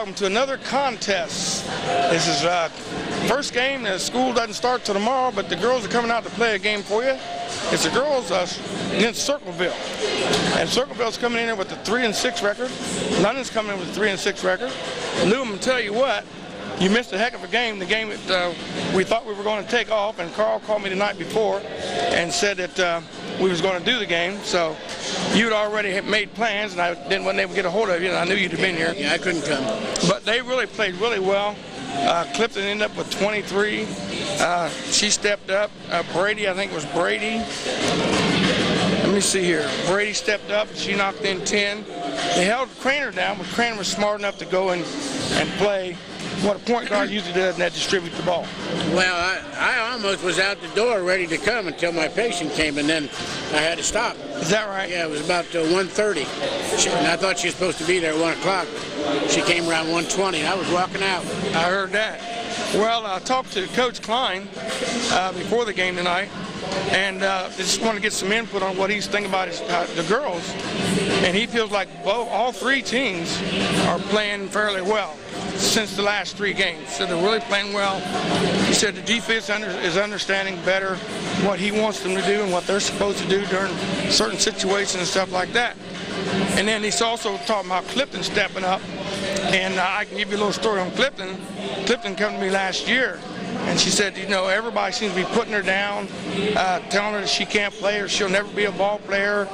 welcome to another contest. This is first game. The school doesn't start till tomorrow, but the girls are coming out to play a game for you. It's the girls against Circleville. And Circleville's coming in here with a 3-6 record. London's coming in with a 3-6 record. Lou, I'm going to tell you what, you missed a heck of a game. The game that we thought we were going to take off, and Carl called me the night before and said that we was going to do the game. So you'd already made plans, and I wasn't able to get a hold of you, and I knew you'd have been here. Yeah, I couldn't come. But they really played really well. Clifton ended up with 23. She stepped up. Brady, I think it was Brady. Let me see here. Brady stepped up. She knocked in 10. They held Craner down, but Craner was smart enough to go and play what a point guard usually does, and that distribute the ball. Well, I almost was out the door ready to come until my patient came, and then I had to stop. Is that right? Yeah, it was about 1:30. And I thought she was supposed to be there at 1 o'clock. She came around 1:20. I was walking out. I heard that. Well, I talked to Coach Klein before the game tonight, and just want to get some input on what he's thinking about the girls. And he feels like all three teams are playing fairly well since the last 3 games. So they're really playing well. He said the defense is understanding better what he wants them to do and what they're supposed to do during certain situations and stuff like that. And then he's also talking about Clifton stepping up. And I can give you a little story on Clifton. Clifton came to me last year, and she said, you know, everybody seems to be putting her down, telling her that she can't play or she'll never be a ball player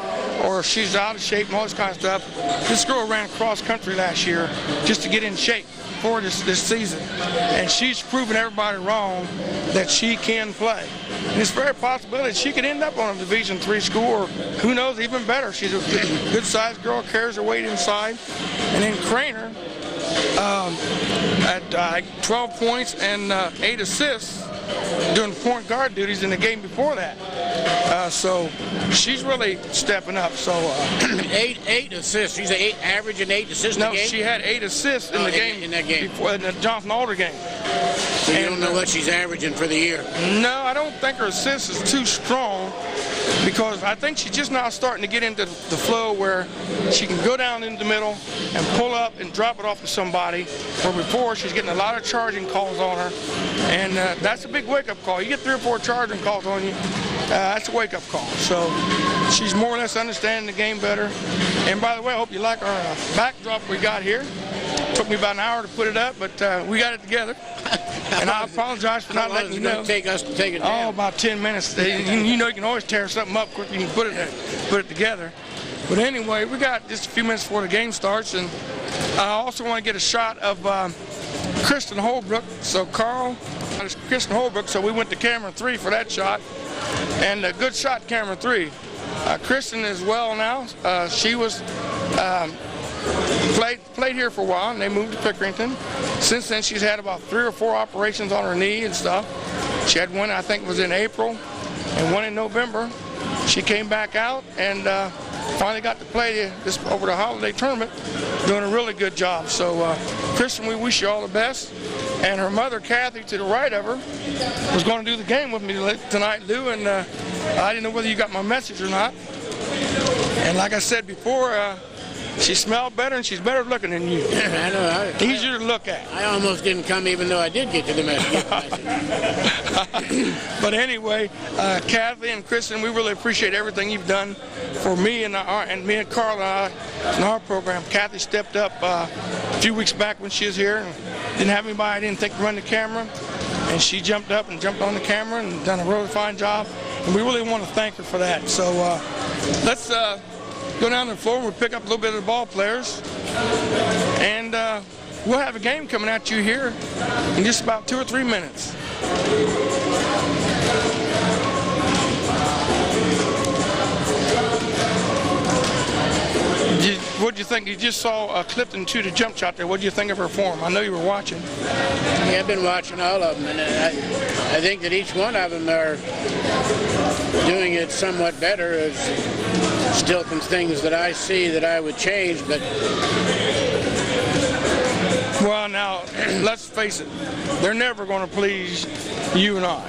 or she's out of shape and all this kind of stuff. This girl ran cross country last year just to get in shape for this season. And she's proven everybody wrong that she can play. And it's very possible that she could end up on a Division III school, or who knows, even better. She's a good-sized girl, carries her weight inside. And then Craner, at 12 points and 8 assists, doing point guard duties in the game before that. So she's really stepping up. So 8 assists. She's averaging 8 assists in the game? No, she had 8 assists in the game. In that game. Before, in the Johnson Alder game. So you don't know what she's averaging for the year? No, I don't think her assist is too strong, because I think she's just now starting to get into the flow where she can go down in the middle and pull up and drop it off to somebody, where before she's getting a lot of charging calls on her. And that's a big wake-up call. You get 3 or 4 charging calls on you, that's a wake-up call. So she's more or less understanding the game better. And by the way, I hope you like our backdrop we got here. Took me about an hour to put it up, but we got it together. And I apologize for not letting you know. How long is it going to take us to take it down? Oh, about 10 minutes. You know, you can always tear something up quick. You can put it together. But anyway, we got just a few minutes before the game starts, and I also want to get a shot of Kristen Holbrook. So Carl, Kristen Holbrook. So we went to camera 3 for that shot, and a good shot, camera 3. Kristen is well now. She was. Played here for a while, and they moved to Pickerington. Since then, she's had about 3 or 4 operations on her knee and stuff. She had one, I think, was in April, and one in November. She came back out and finally got to play this over the holiday tournament, doing a really good job. So, Kristen, we wish you all the best. And her mother, Kathy, to the right of her, was going to do the game with me tonight, Lou, and I didn't know whether you got my message or not. And like I said before, she smelled better, and she's better looking than you. I know. Easier to look at. I almost didn't come, even though I did get to the message. But anyway, Kathy and Kristen, we really appreciate everything you've done for me and me and Carl in our program. Kathy stepped up a few weeks back when she was here, and didn't have anybody I didn't think to run the camera, and she jumped up and jumped on the camera and done a really fine job, and we really want to thank her for that. So let's go down the floor. We'll pick up a little bit of the ball players, and we'll have a game coming at you here in just about 2 or 3 minutes. What do you think? You just saw Clifton shoot a jump shot there. What do you think of her form? I know you were watching. Yeah, I've been watching all of them, and I think that each one of them are doing it somewhat better. There's still some things that I see that I would change, but... Well, now, let's face it. They're never going to please you and I.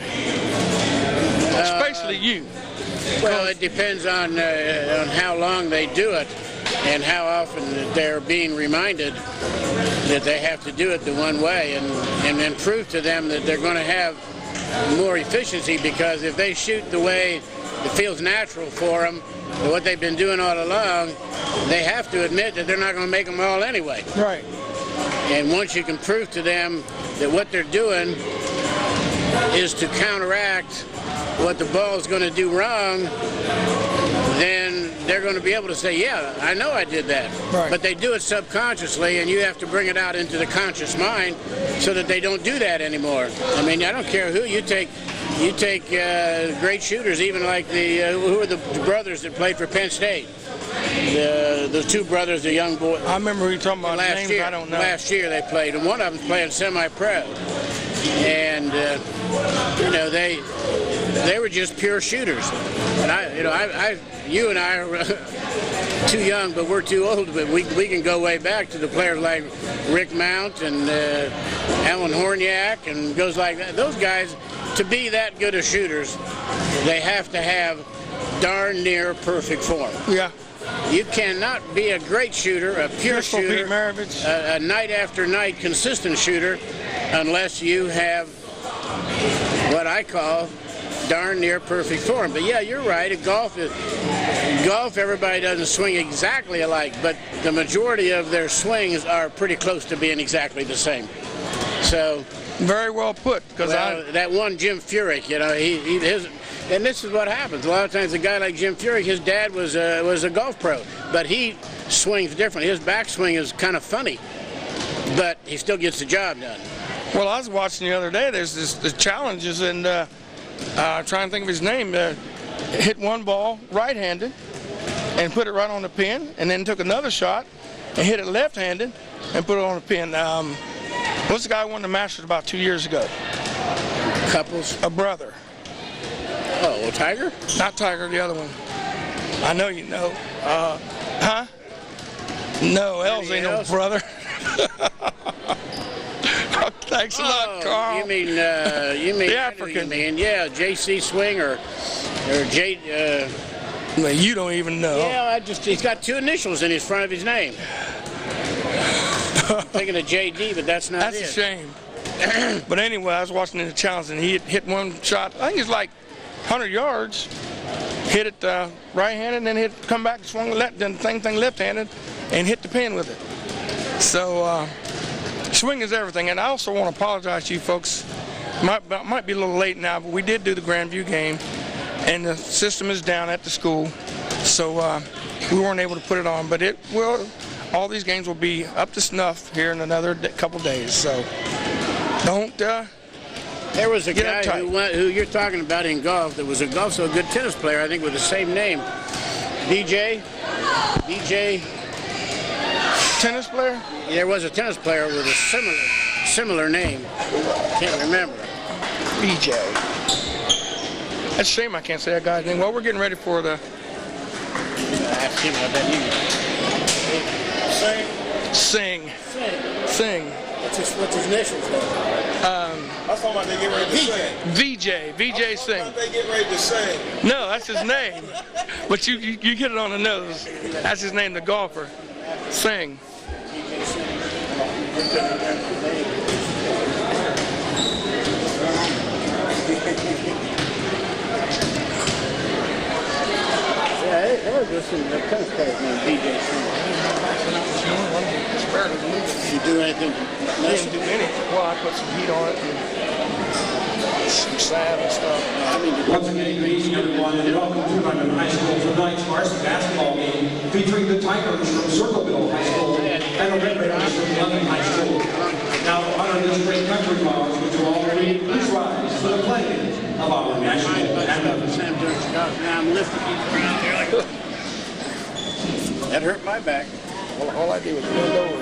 Especially you. Well, it depends on how long they do it. and how often that they're being reminded that they have to do it the one way, and then prove to them that they're going to have more efficiency, because if they shoot the way it feels natural for them, what they've been doing all along, they have to admit that they're not going to make them all anyway. Right. And once you can prove to them that what they're doing is to counteract what the ball is going to do wrong, then they're going to be able to say, yeah, I know I did that. Right. But they do it subconsciously, and you have to bring it out into the conscious mind so that they don't do that anymore. I mean, I don't care who you take. You take great shooters, even like who are the brothers that played for Penn State? The two brothers, the young boy. I remember you talking about last names. year. I don't know. Last year they played, and one of them's playing semi-pro. And you know, they were just pure shooters. And you and I are too young, but we're too old. But we can go way back to the players like Rick Mount and Alan Horniak, and goes like that. Those guys, to be that good of shooters, they have to have darn near perfect form. Yeah. You cannot be a great shooter, a pure shooter, a night after night consistent shooter, unless you have what I call darn near perfect form. But yeah, you're right. Golf, everybody doesn't swing exactly alike, but the majority of their swings are pretty close to being exactly the same. So very well put. Because that one Jim Furyk, you know, and this is what happens. A lot of times a guy like Jim Furyk, his dad was a golf pro, but he swings different. His backswing is kind of funny, but he still gets the job done. Well, I was watching the other day. There's the challenges, and trying to think of his name. Hit one ball right-handed and put it right on the pin, and then took another shot and hit it left-handed and put it on the pin. What's the guy who won the Masters about 2 years ago? Couples? A brother. Oh, well, Tiger? Not Tiger, the other one. I know you know. Huh? No, Els ain't no brother. Thanks a lot, Carl. You mean the African? Yeah, J.C. Swing or J. Well, you don't even know. Yeah, he's got two initials in his front of his name. I'm thinking of J.D., but that's not it. That's a shame. But anyway, I was watching the challenge, and he hit one shot. I think it's like 100 yards. Hit it right-handed, and then come back, swung left, then thing left-handed, and hit the pin with it. So swing is everything. And I also want to apologize to you folks. Might be a little late now, but we did do the Grandview game, and the system is down at the school, so we weren't able to put it on. But it will. All these games will be up to snuff here in another couple days. So don't. There was a guy who you're talking about in golf that was also a good tennis player, I think, with the same name. BJ. Tennis player? There was a tennis player with a similar name. Can't remember. BJ. That's a shame I can't say that guy's name. Well, we're getting ready for the. Ask him about that. Sing. What's his initials though? I was talking about they get ready to sing. VJ Singh. They get ready to sing. No, that's his name. But you get it on the nose. That's his name, the golfer. Singh. Yeah, there was a tennis player named DJ Singh. You do anything? I didn't do anything. Well, I put some heat on it and some salve and stuff. Once again, good evening, everyone, and welcome to London High School tonight's varsity basketball game featuring the Tigers from Circleville High School and the Red Raiders from London High School. Now, to honor this great country of ours, which will all read, please rise for the playing of our national anthem. Now I'm lifting around there like that hurt my back. Well, all I did was bend over.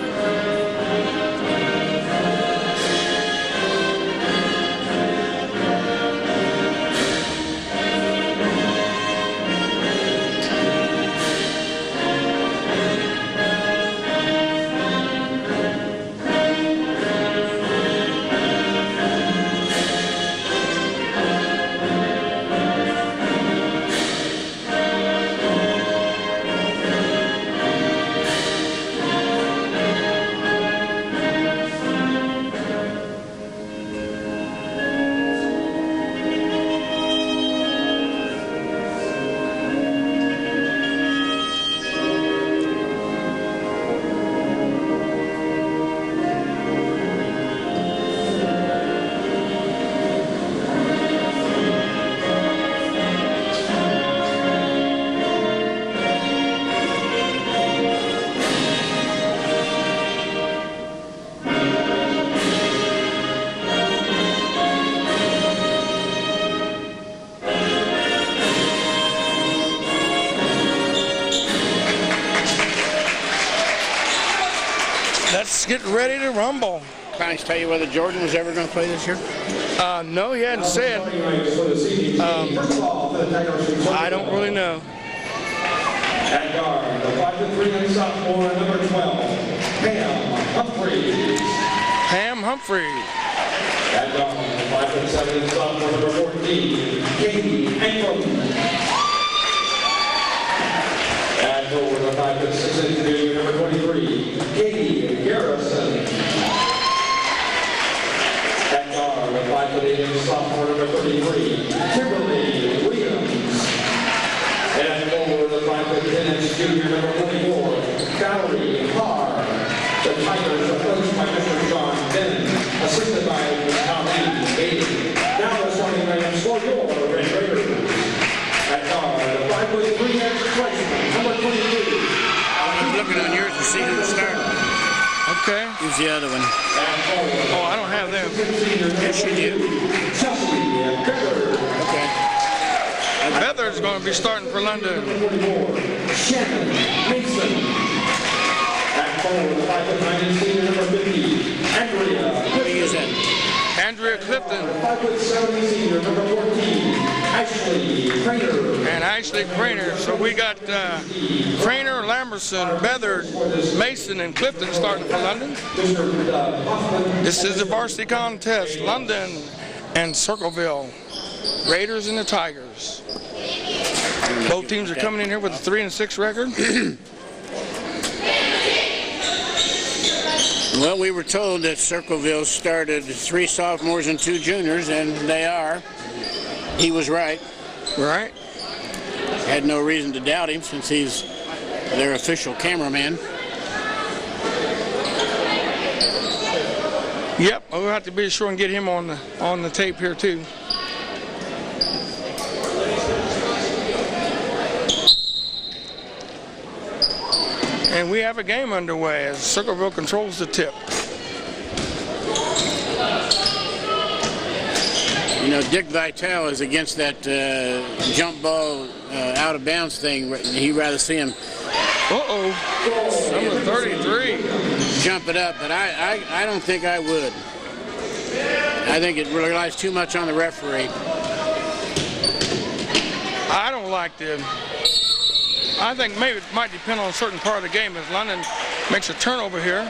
getting ready to rumble. Can I tell you whether Jordan was ever going to play this year? No, he hadn't said. I don't really know. At guard, the 5'3" sophomore, number 12, Pam Humphreys. Pam Humphreys. At guard, the 5'7" sophomore, number 14, Katie Ankrum. At forward, the 5'6" junior, number 23, Katie Garrison. At guard, the 5'8" sophomore, number 33, Kimberly Williams. And forward, the 5'10" junior, number 44, Valerie Carr. The Tigers are coached by Mr. John Bennett, assisted by Tommy Bailey. Now the starting lineup for your Red Raiders. At guard, the 5'3" freshman, number 22. I was looking on yours to see who started. Okay. Who's the other one? Oh, I don't have them. Yes, you do. Okay. Heather's going to be starting for London. Shannon Mason. At forward, the 5'9" senior, number 50, Andrea. What do you use that? Andrea Clifton. 5'7" senior, number 14, Ashley Crainer. And Ashley Crainer. So we got Crainer, Lamberson, Beathard, Mason, and Clifton starting for London. This is the varsity contest. London and Circleville. Raiders and the Tigers. Both teams are coming in here with a 3-6 record. Well, we were told that Circleville started 3 sophomores and 2 juniors, and they are. He was right. Right. Had no reason to doubt him since he's their official cameraman. Yep, we'll have to be sure and get him on the tape here too. And we have a game underway as Circleville controls the tip. You know, Dick Vitale is against that jump ball out of bounds thing. He'd rather see him Number 33. jump it up, but I don't think I would. I think it relies too much on the referee. I don't like them. I think maybe it might depend on a certain part of the game as London makes a turnover here.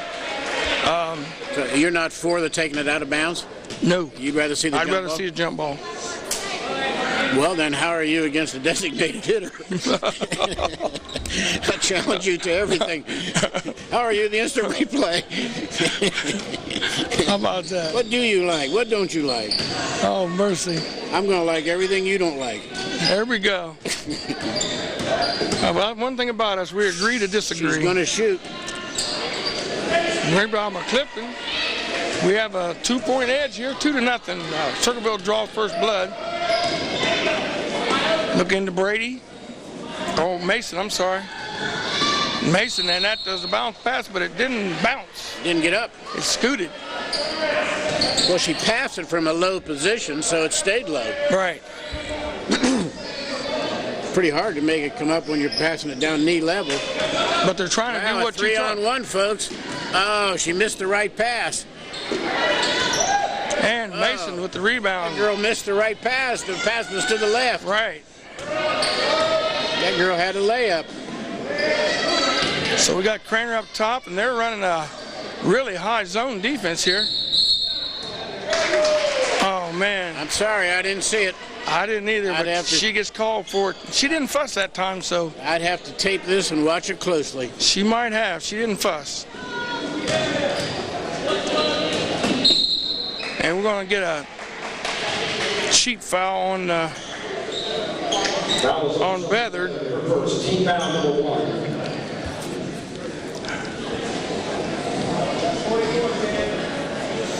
So you're not for the taking it out of bounds? No. You'd rather see the jump ball? I'd rather see a jump ball. Well, then how are you against a designated hitter? I challenge you to everything. How are you the instant replay? How about that? What do you like? What don't you like? Oh, mercy. I'm going to like everything you don't like. There we go. Well, one thing about us, we agree to disagree. She's going to shoot. Rebound by Clifton. We have a 2-point edge here, 2-0. Circleville draws first blood. Look into Brady. Oh, Mason, I'm sorry. Mason, and that does the bounce pass, but it didn't bounce. Didn't get up. It scooted. Well, she passed it from a low position, so it stayed low. Right. Pretty hard to make it come up when you're passing it down knee level. But they're trying to do what you're trying. 3-on-1, folks. Oh, she missed the right pass. And Mason with the rebound. That girl missed the right pass. The pass was to the left. Right. That girl had a layup. So we got Craner up top, and they're running a really high zone defense here. Oh, man. I'm sorry, I didn't see it. I didn't either, but she gets called for it. She didn't fuss that time, so. I'd have to tape this and watch it closely. She might have. She didn't fuss. And we're going to get a cheap foul on Beathard. First team foul number 1.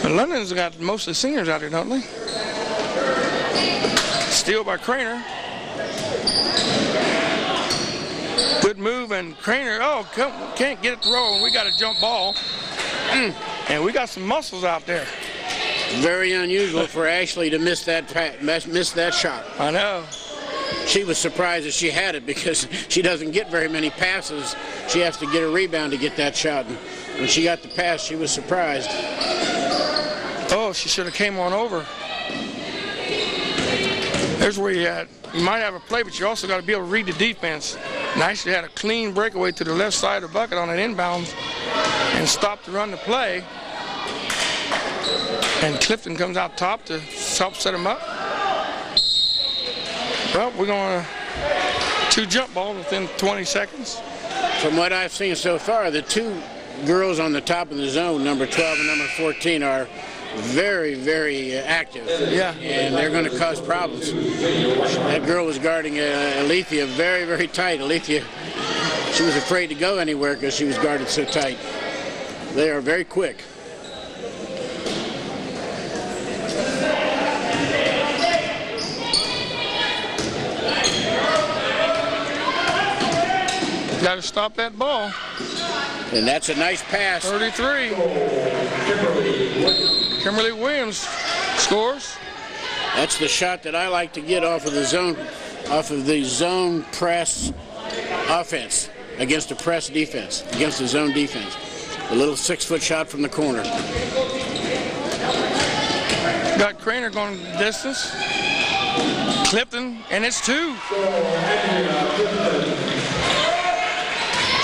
But London's got most of the seniors out here, don't they? Steal by Craner. Good move, and Craner, can't get it to roll, and we got a jump ball. And we got some muscles out there. Very unusual for Ashley to miss that shot. I know. She was surprised that she had it because she doesn't get very many passes. She has to get a rebound to get that shot. When she got the pass, she was surprised. Oh, she should have came on over. There's where you might have a play, but you also got to be able to read the defense. And actually had a clean breakaway to the left side of the bucket on an inbounds and stopped to run the play. And Clifton comes out top to help set him up. Well, we're going to 2 jump balls within 20 seconds. From what I've seen so far, the 2 girls on the top of the zone, number 12 and number 14, are very, very active. Yeah. And they're going to cause problems. That girl was guarding Alethea very, very tight. Alethea, she was afraid to go anywhere because she was guarded so tight. They are very quick. Got to stop that ball. And that's a nice pass. 33. Kimberly Williams scores. That's the shot that I like to get off of the zone press offense against a press defense, against the zone defense. A little 6-foot shot from the corner. Got Craner going the distance. Clifton, and it's 2.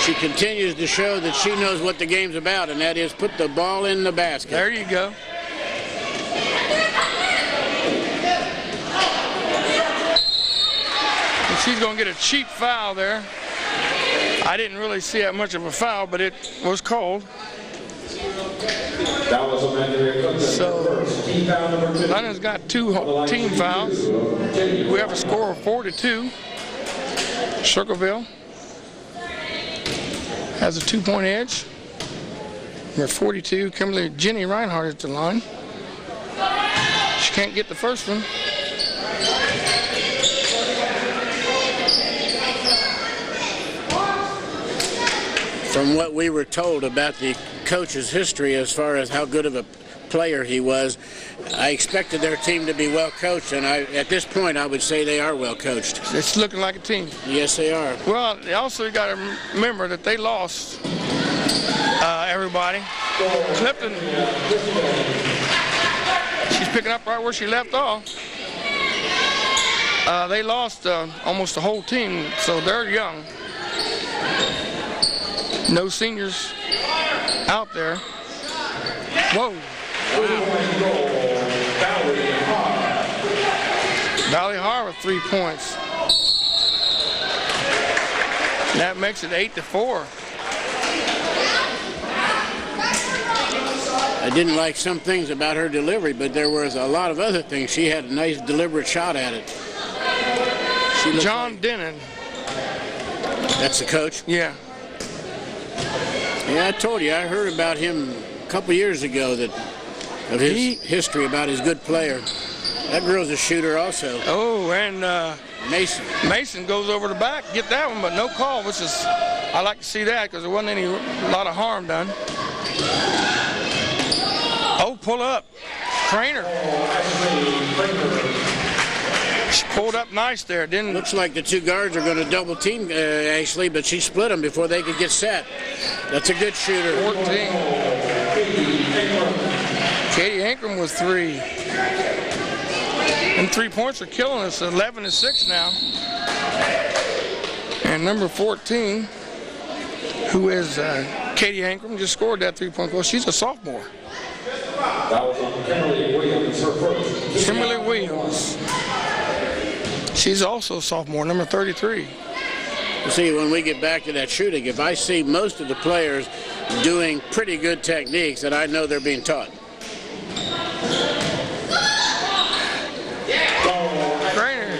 She continues to show that she knows what the game's about, and that is put the ball in the basket. There you go. And she's going to get a cheap foul there. I didn't really see that much of a foul, but it was called. So London's got 2 team fouls. We have a score of 4-2. Circleville has a 2-point edge. We're at 42. Jenny Reinhardt at the line. She can't get the first one. From what we were told about the coach's history as far as how good of a player he was, I expected their team to be well coached, and at this point I would say they are well coached. It's looking like a team. Yes, they are. Well, they also got to remember that they lost everybody. Clifton, she's picking up right where she left off. They lost almost the whole team, so they're young. No seniors out there. Whoa. Valley Har with 3 points. That makes it 8-4. I didn't like some things about her delivery, but there was a lot of other things. She had a nice deliberate shot at it. John Denon. That's the coach? Yeah. Yeah, I told you, I heard about him a couple years ago, of his history about his good player. That girl's a shooter also. Oh, and Mason. Mason goes over the back, get that one, but no call, which is, I like to see that because there wasn't a lot of harm done. Oh, pull up. Craner. She pulled up nice there. Looks like the 2 guards are going to double team Ashley, but she split them before they could get set. That's a good shooter. 14. Katie Ankrum with 3. And 3 points are killing us. 11-6 now. And number 14, who is Katie Ankrum, just scored that 3-point goal. She's a sophomore. That was Kimberly Williams, her first. Kimberly Williams. She's also a sophomore, number 33. See, when we get back to that shooting, if I see most of the players doing pretty good techniques, then I know they're being taught. Craner.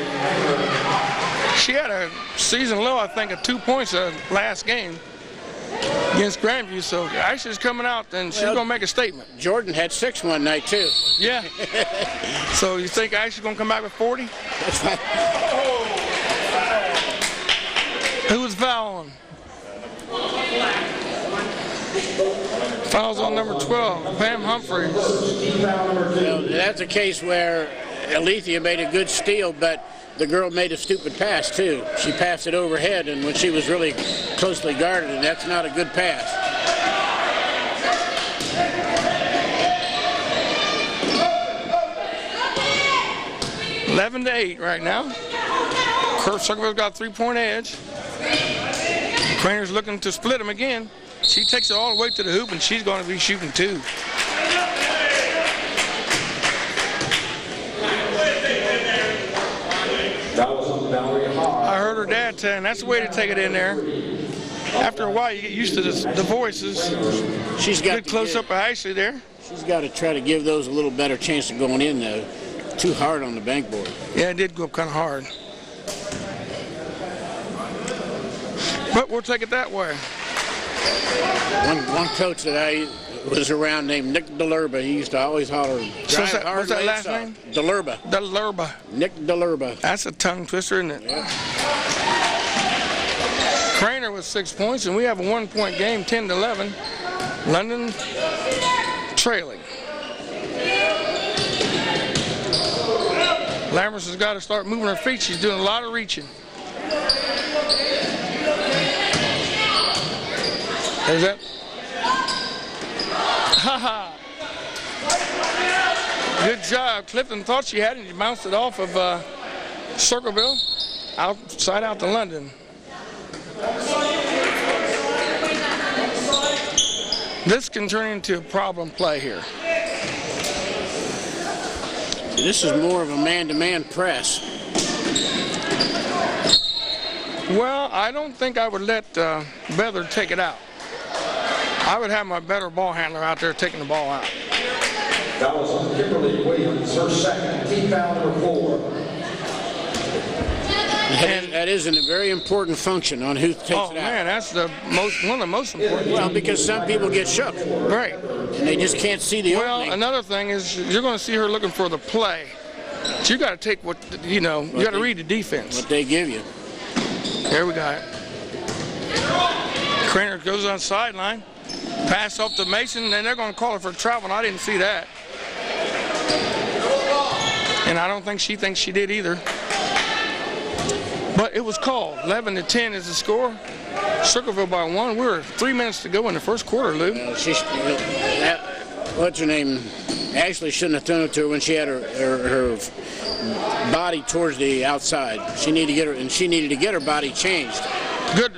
She had a season low, I think, of 2 points last game against Grandview. So Ashley's coming out, and she's going to make a statement. Jordan had 6 one night, too. Yeah. So you think Ashley's going to come back with 40? That's fine. Who was fouling? Fouls on number 12, Pam Humphreys. Well, that's a case where Alethea made a good steal, but the girl made a stupid pass, too. She passed it overhead, and when she was really closely guarded, and that's not a good pass. 11-8 right now. Circleville's got a 3-point edge. Crainer's looking to split them again. She takes it all the way to the hoop, and she's going to be shooting 2. I heard her dad saying that's the way to take it in there. After a while, you get used to the voices. She's got good close up of Ashley there. She's got to try to give those a little better chance of going in, though. Too hard on the bankboard. Yeah, it did go up kind of hard. But we'll take it that way. One coach that I was around named Nick Delurba. He used to always holler. What's that last name? Delurba. Delurba. Nick Delurba. That's a tongue twister, isn't it? Yeah. Crainer with 6 points, and we have a 1-point game, 10-11. London trailing. Lammers has got to start moving her feet. She's doing a lot of reaching. Is that? Ha-ha. Good job. Clifton thought she had it, and she bounced it off of Circleville, outside out to London. This can turn into a problem play here. This is more of a man-to-man press. Well, I don't think I would let Beather take it out. I would have my better ball handler out there taking the ball out. That was Kimberly Williams, her second, team foul number 4. And that is a very important function on who takes it out. Oh man, that's one of the most important. Well, because some people get shook. Right. And they just can't see the opening. Well, another thing is you're going to see her looking for the play. But you got to take what, you know, you got to read the defense. What they give you. There we got it. Crainer goes on sideline. Pass off to Mason, and they're going to call her for travel, and I didn't see that. And I don't think she thinks she did either. But it was called. 11-10 is the score. Circleville by 1. We were 3 minutes to go in the first quarter, Lou. What's her name? Ashley shouldn't have thrown it to her when she had her body towards the outside. She needed to get her body changed. Good.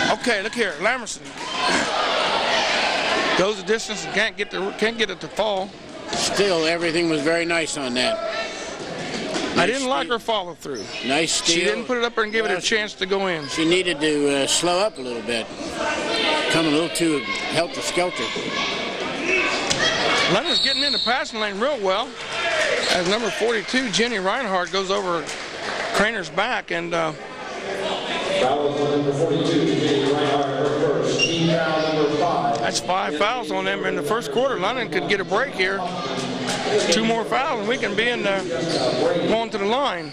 Okay, look here, Lamerson goes the distance and can't get it to fall. Still, everything was very nice on that. I didn't like her follow through. Nice steal. She didn't put it up there and give it a chance to go in. She needed to slow up a little bit. Come a little too helter-skelter. London's getting in the passing lane real well. As number 42, Jenny Reinhardt, goes over Crainer's back, and Foul on number 42, Jenny Reinhardt, her first. Team foul number 5. That's 5 fouls on them in the first quarter. London could get a break here. 2 more fouls, and we can be in going to the line.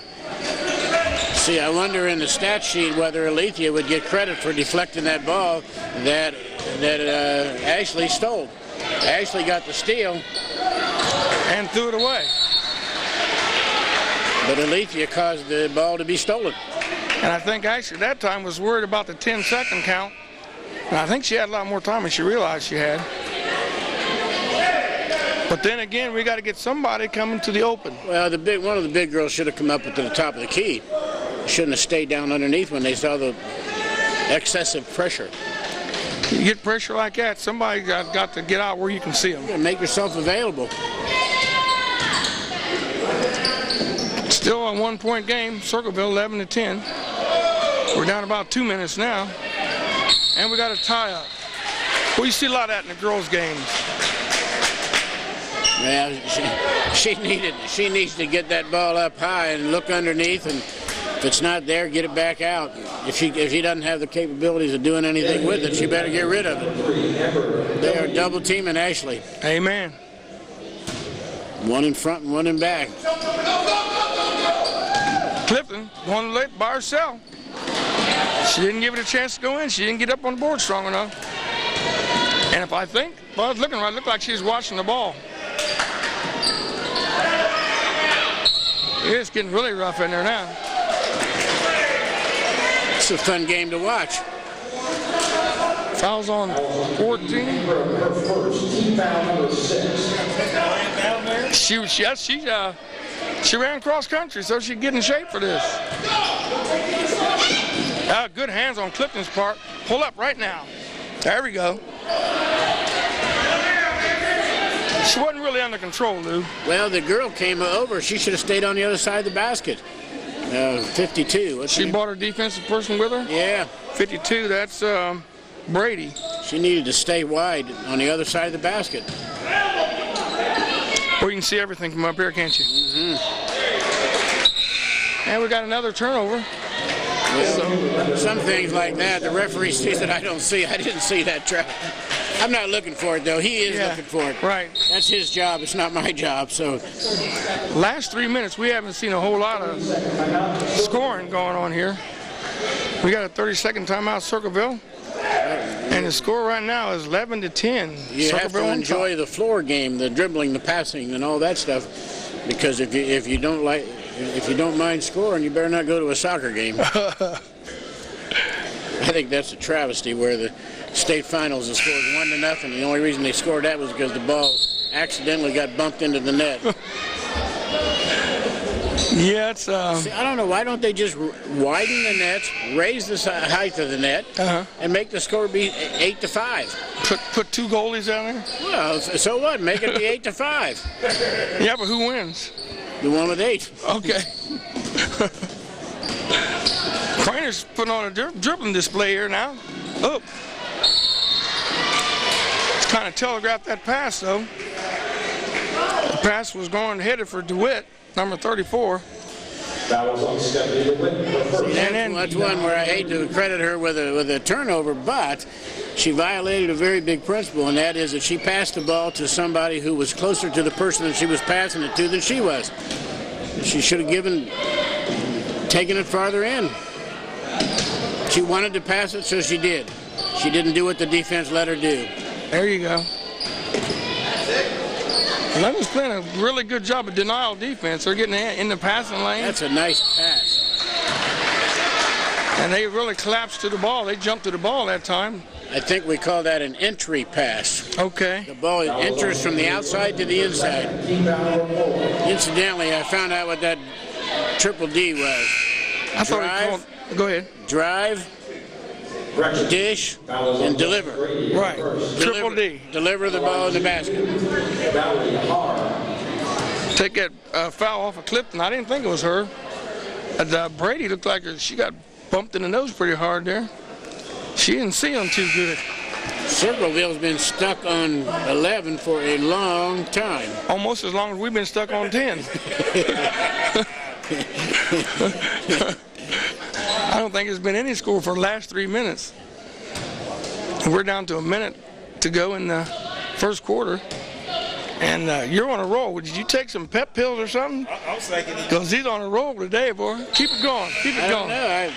See, I wonder in the stat sheet whether Alethea would get credit for deflecting that ball that Ashley stole. Ashley got the steal and threw it away. But Alethea caused the ball to be stolen. And I think Ashley that time was worried about the 10-second count. And I think she had a lot more time than she realized she had. But then again, we got to get somebody coming to the open. Well, one of the big girls should have come up to the top of the key. Shouldn't have stayed down underneath when they saw the excessive pressure. You get pressure like that, somebody got to get out where you can see them. Yeah, make yourself available. Still a 1-point game, Circleville 11-10. We're down about 2 minutes now. And we got a tie-up. Well, you see a lot of that in the girls' games. Yeah, she needs to get that ball up high and look underneath, and if it's not there, get it back out. If she doesn't have the capabilities of doing anything with it, she better get rid of it. They are double teaming Ashley. Amen. One in front and one in back. Clifton going late by herself. She didn't give it a chance to go in. She didn't get up on the board strong enough. And if I think, well, I was looking right, it looked like she was watching the ball. It's getting really rough in there now. It's a fun game to watch. Fouls on 14. She ran cross country, so she'd get in shape for this. Good hands on Clifton's part. Pull up right now. There we go. She wasn't really under control, Lou. Well, the girl came over. She should have stayed on the other side of the basket. 52. She brought her defensive person with her? Yeah. 52, that's Brady. She needed to stay wide on the other side of the basket. Well, you can see everything from up here, can't you? Mm-hmm. And we got another turnover. Some things like that, the referee sees it, I don't see. I didn't see that trap. I'm not looking for it, though. He is looking for it. Right. That's his job. It's not my job. So, last 3 minutes, we haven't seen a whole lot of scoring going on here. We got a 30-second timeout, Circleville. And the score right now is 11-10. You have to enjoy the floor game, the dribbling, the passing, and all that stuff. Because if you don't mind scoring, you better not go to a soccer game. I think that's a travesty where the state finals has scored 1-0. The only reason they scored that was because the ball accidentally got bumped into the net. Yeah, it's. See, I don't know. Why don't they just widen the nets, raise the height of the net, and make the score be 8-5? Put 2 goalies down there. Well, so what? Make it be 8-5. Yeah, but who wins? The one with 8. Okay. Craner's putting on a dribbling display here now. Oh. It's kind of telegraphed that pass, though. The pass was headed for DeWitt, number 34. That's one where I hate to credit her with a turnover, but she violated a very big principle, and that is that she passed the ball to somebody who was closer to the person that she was passing it to than she was. She should have taken it farther in. She wanted to pass it, so she did. She didn't do what the defense let her do. There you go. Lemon's playing a really good job of denial defense. They're getting in the passing lane. That's a nice pass. And they really collapsed to the ball. They jumped to the ball that time. I think we call that an entry pass. Okay. The ball enters from the outside to the inside. Incidentally, I found out what that triple D was. I thought it called. Go ahead. Drive, dish, and deliver. Right. Triple D. Deliver the ball in the basket. Take that foul off of Clifton. I didn't think it was her. Brady looked like she got bumped in the nose pretty hard there. She didn't see him too good. Circleville's been stuck on 11 for a long time. Almost as long as we've been stuck on 10. I don't think there's been any score for the last 3 minutes. And we're down to a minute to go in the first quarter. And you're on a roll. Did you take some pep pills or something? I was thinking. Because he's on a roll today, boy. Keep it going. Keep it going. I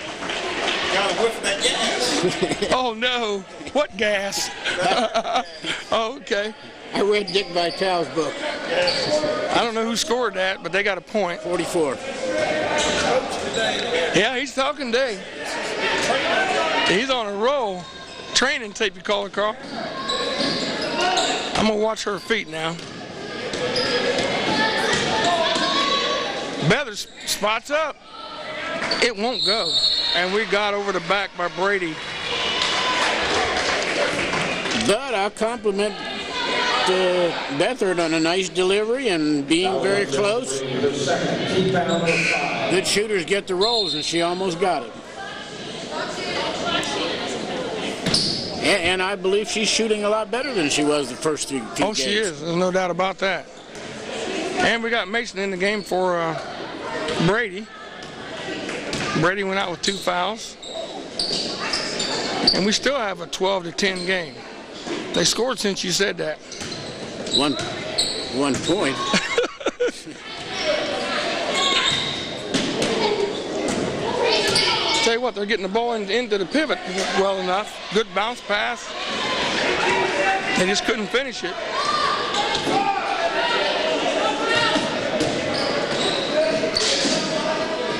Got a whiff of that gas. Oh, no. What gas? Oh, okay. I read Dick Vitale's book. I don't know who scored that, but they got a point. 44. Yeah, he's talking today. He's on a roll. Training tape, you call it, Carl. I'm going to watch her feet now. Beathers spots up. It won't go. And we got over the back by Brady. But I'll compliment Beathard on a nice delivery and being very close. Good shooters get the rolls, and she almost got it. And I believe she's shooting a lot better than she was the first few games. Oh, she is. There's no doubt about that. And we got Mason in the game for Brady. Brady went out with 2 fouls. And we still have a 12-10 game. They scored since you said that. One point. Tell you what, they're getting the ball into the pivot well enough. Good bounce pass. They just couldn't finish it.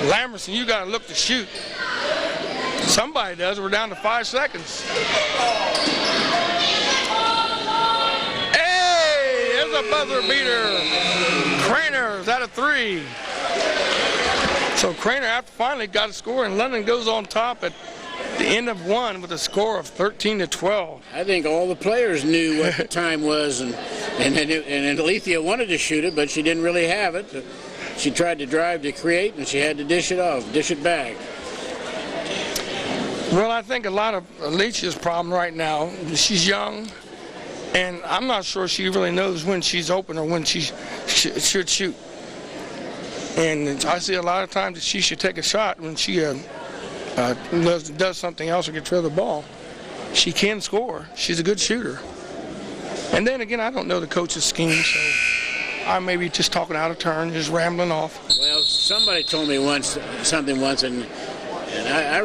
Lamerson, you got to look to shoot. Somebody does. We're down to 5 seconds. Hey, there's a buzzer beater. Craner's out of 3. So Craner after finally got a score, and London goes on top at the end of one with a score of 13-12. I think all the players knew what the time was, and Alethea wanted to shoot it, but she didn't really have it. She tried to drive to create, and she had to dish it back. Well, I think a lot of Alethea's problem right now, she's young, and I'm not sure she really knows when she's open or when she should shoot. And I see a lot of times that she should take a shot when she does something else or gets rid of the ball. She can score. She's a good shooter. And then again, I don't know the coach's scheme, so I may be just talking out of turn, just rambling off. Well, somebody told me something once, and I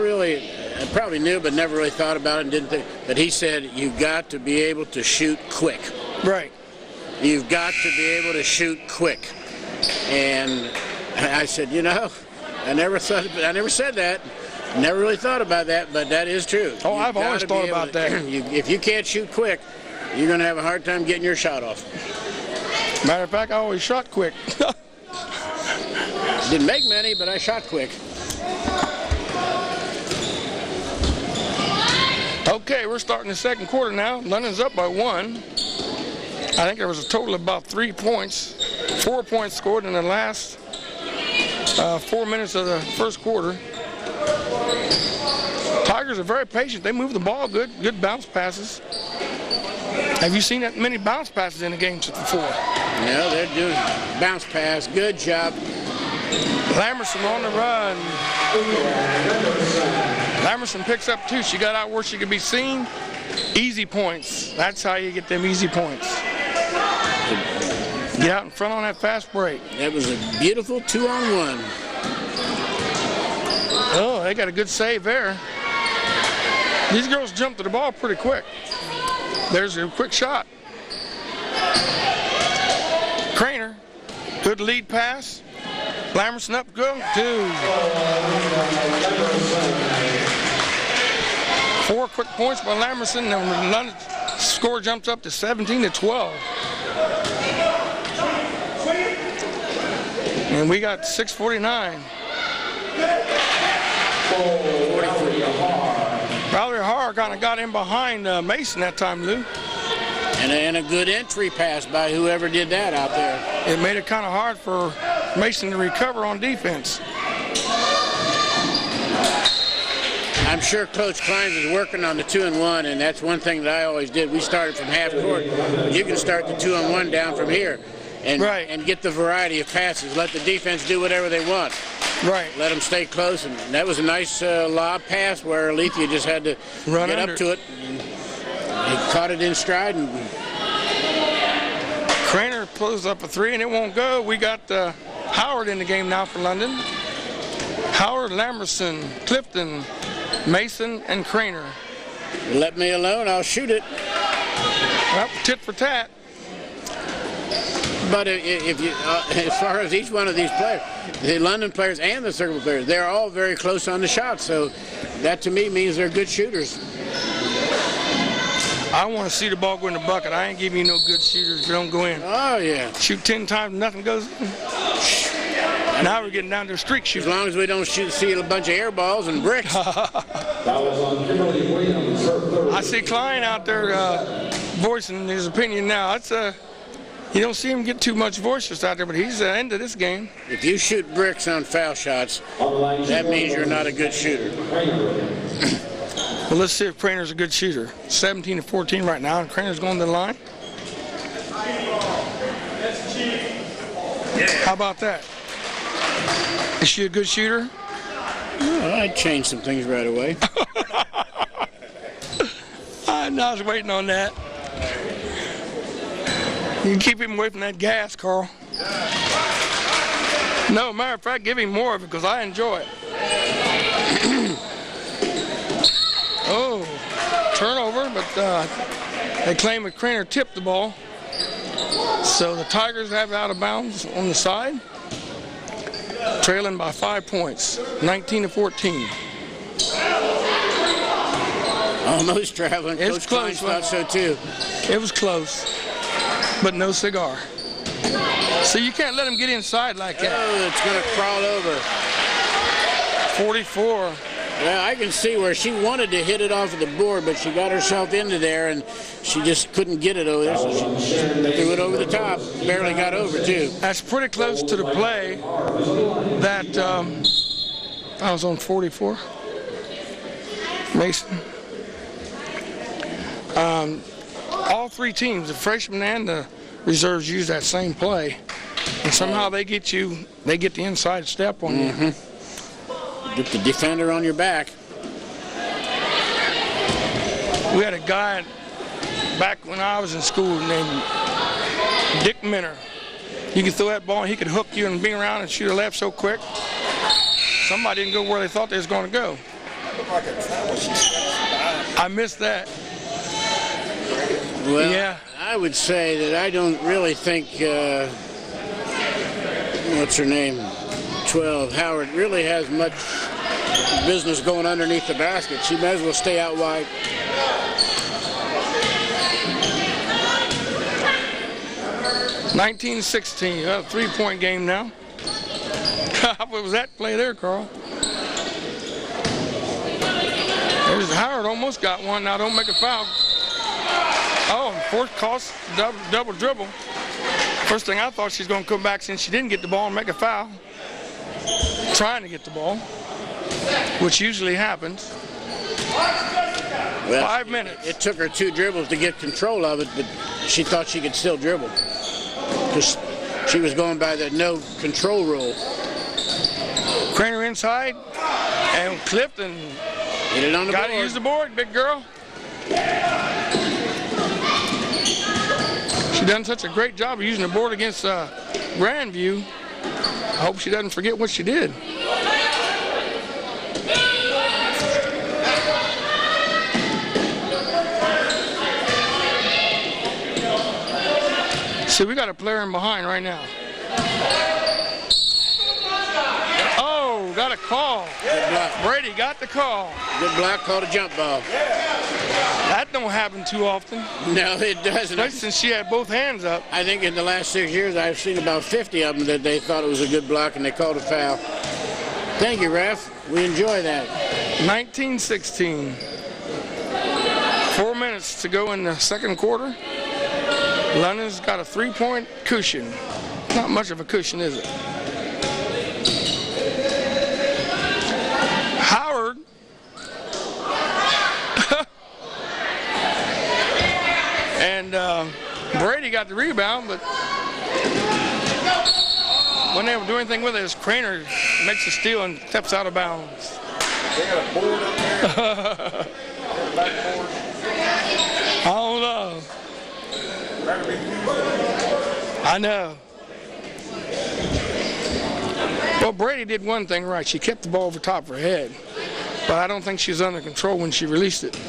probably knew but never really thought about it and didn't think. But he said, you've got to be able to shoot quick. Right. You've got to be able to shoot quick. And I said, I never said that. Never really thought about that, but that is true. Oh, I've always thought about that. If you can't shoot quick, you're going to have a hard time getting your shot off. Matter of fact, I always shot quick. Didn't make many, but I shot quick. Okay, we're starting the second quarter now. London's up by 1. I think there was a total of about 3 points. 4 points scored in the last 4 minutes of the first quarter. Tigers are very patient. They move the ball good bounce passes. Have you seen that many bounce passes in the game before? No, they're doing bounce pass. Good job. Lamerson on the run. Lamerson picks up 2. She got out where she could be seen. Easy points. That's how you get them easy points. Get out in front on that fast break. That was a beautiful 2-on-1. Oh, they got a good save there. These girls jumped to the ball pretty quick. There's a quick shot. Craner, good lead pass. Lamerson up, good. 2. 4 quick points by Lamerson, and London score jumps up to 17-12. And we got 6:49. Valerie Harr kind of got in behind Mason that time, Lou. And a good entry pass by whoever did that out there. It made it kind of hard for Mason to recover on defense. I'm sure Coach Kleins is working on the 2-on-1, and that's one thing that I always did. We started from half court. You can start the 2-on-1 down from here and get the variety of passes. Let the defense do whatever they want. Right. Let them stay close. And that was a nice lob pass where Alethea just had to get up to it. And he caught it in stride. And Craner pulls up a 3, and it won't go. We got Howard in the game now for London. Howard, Lamerson, Clifton, Mason, and Craner. Let me alone, I'll shoot it. Well, tit for tat. But if you, as far as each one of these players, the London players and the Circleville players, they're all very close on the shot. So that to me means they're good shooters. I want to see the ball go in the bucket. I ain't giving you no good shooters if you don't go in. Oh, yeah. Shoot 10 times, nothing goes in. Now we're getting down to a streak shoot. As long as we don't see a bunch of air balls and bricks. I see Klein out there voicing his opinion now. It's you don't see him get too much voices out there, but he's the end of this game. If you shoot bricks on foul shots, that means you're not a good shooter. Well, let's see if Craner's a good shooter. 17-14 right now, and Craner's going to the line. How about that? Is she a good shooter? Oh, I'd change some things right away. I was waiting on that. You can keep him away from that gas, Carl. No, matter of fact, give him more of it because I enjoy it. Oh, turnover, but they claim that Craner tipped the ball. So the Tigers have it out of bounds on the side, trailing by 5 points, 19-14. Almost traveling. It's close. Thought so too. It was close, but no cigar. So you can't let him get inside like that. Oh, it's going to crawl over. 44. Well, I can see where she wanted to hit it off of the board, but she got herself into there, and she just couldn't get it over there, so she threw it over the top. Barely got over, too. That's pretty close to the play that I was on 44. Mason. All three teams, the freshmen and the reserves, use that same play, and somehow they get the inside step on you. Get the defender on your back. We had a guy back when I was in school named Dick Minner. You could throw that ball and he could hook you and bing around and shoot a left so quick. Somebody didn't go where they thought they was going to go. I missed that. Well, yeah. I would say that I don't really think, what's her name, 12, Howard, really has much business going underneath the basket. She might as well stay out wide. (19-16), a three-point game now. What was that play there, Carl? There's Howard, almost got one. Now don't make a foul. Oh, fourth cost, double dribble. First thing I thought, she's going to come back since she didn't get the ball and make a foul. Trying to get the ball, which usually happens. Well, 5 minutes. It took her 2 dribbles to get control of it, but she thought she could still dribble because she was going by the no control rule. Craner inside, and Clifton Get it on the got board. to use the board, big girl. She done such a great job of using the board against Grandview. I hope she doesn't forget what she did. See, we got a player in behind right now. Oh, got a call. Good block. Brady got the call. Good block, called a jump ball. That don't happen too often, No, it doesn't. especially since she had both hands up. I think in the last 6 years, I've seen about 50 of them that they thought it was a good block and they called a foul. Thank you, ref. We enjoy that. 19-16. 4 minutes to go in the second quarter. London's got a 3-point cushion. Not much of a cushion, is it? Howard. And Brady got the rebound, but when they don't do anything with it, his Craner makes a steal and steps out of bounds. They got a board up there. Backboard. I don't know. I know. Well, Brady did one thing right. She kept the ball over top of her head. But I don't think she was under control when she released it.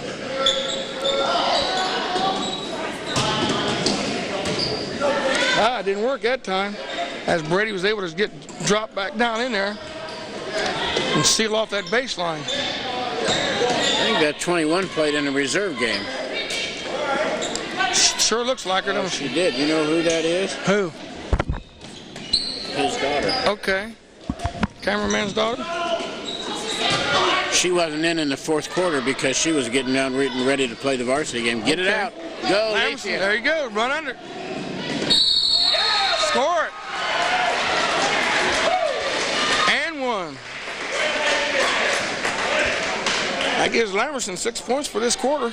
It didn't work that time, as Brady was able to drop back down in there and seal off that baseline. I think that 21 played in a reserve game. Sure looks like her, don't she? She did. You know who that is? Who? His daughter. Okay. Cameraman's daughter? She wasn't in the fourth quarter because she was getting down ready to play the varsity game. Get it out. Go, Lamberson, there you go. Run under. Score it. And one. That gives Lamberson 6 points for this quarter.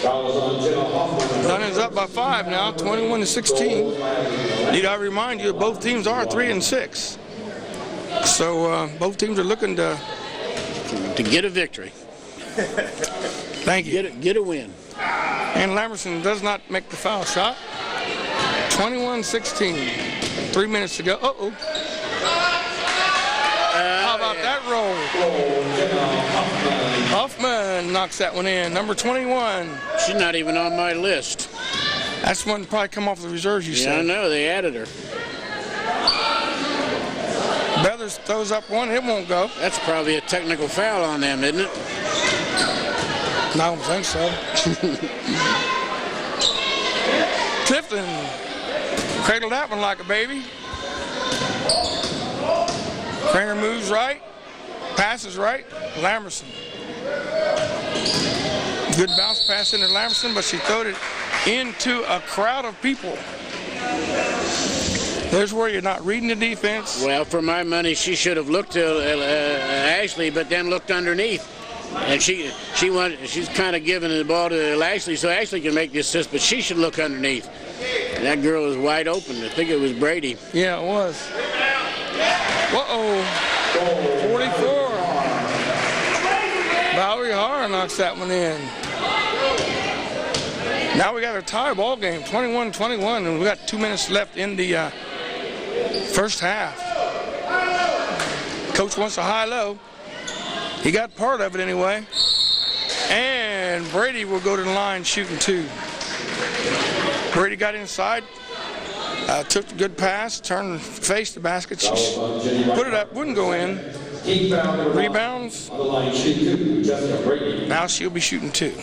Dunning's up by 5 now, 21-16. Need I remind you, both teams are 3-6. So both teams are looking to get a victory. Thank you. Get a win. And Lamberson does not make the foul shot. 21-16. 3 minutes to go. Uh-oh. How about that roll? Huffman knocks that one in. Number 21. She's not even on my list. That's one probably come off the reserves, you said. Yeah, I know. They added her. Beathers throws up one. It won't go. That's probably a technical foul on them, isn't it? I don't think so. Clifton Cradle that one like a baby. Craner moves right, passes right, Lamberson. Good bounce pass into Lamberson, but she throwed it into a crowd of people. There's where you're not reading the defense. Well, for my money, she should have looked to Ashley, but then looked underneath. And she's kind of giving the ball to Ashley, so Ashley can make the assist, but she should look underneath. And that girl is wide open. I think it was Brady. Yeah, it was. Uh-oh. 44. Valerie Harr knocks that one in. Now we got a tie ball game, 21-21, and we got 2 minutes left in the first half. Coach wants a high-low. He got part of it anyway. And Brady will go to the line shooting 2. Brady got inside, took the good pass, turned, faced the basket. She put it up, wouldn't go in. Rebounds. Now she'll be shooting 2.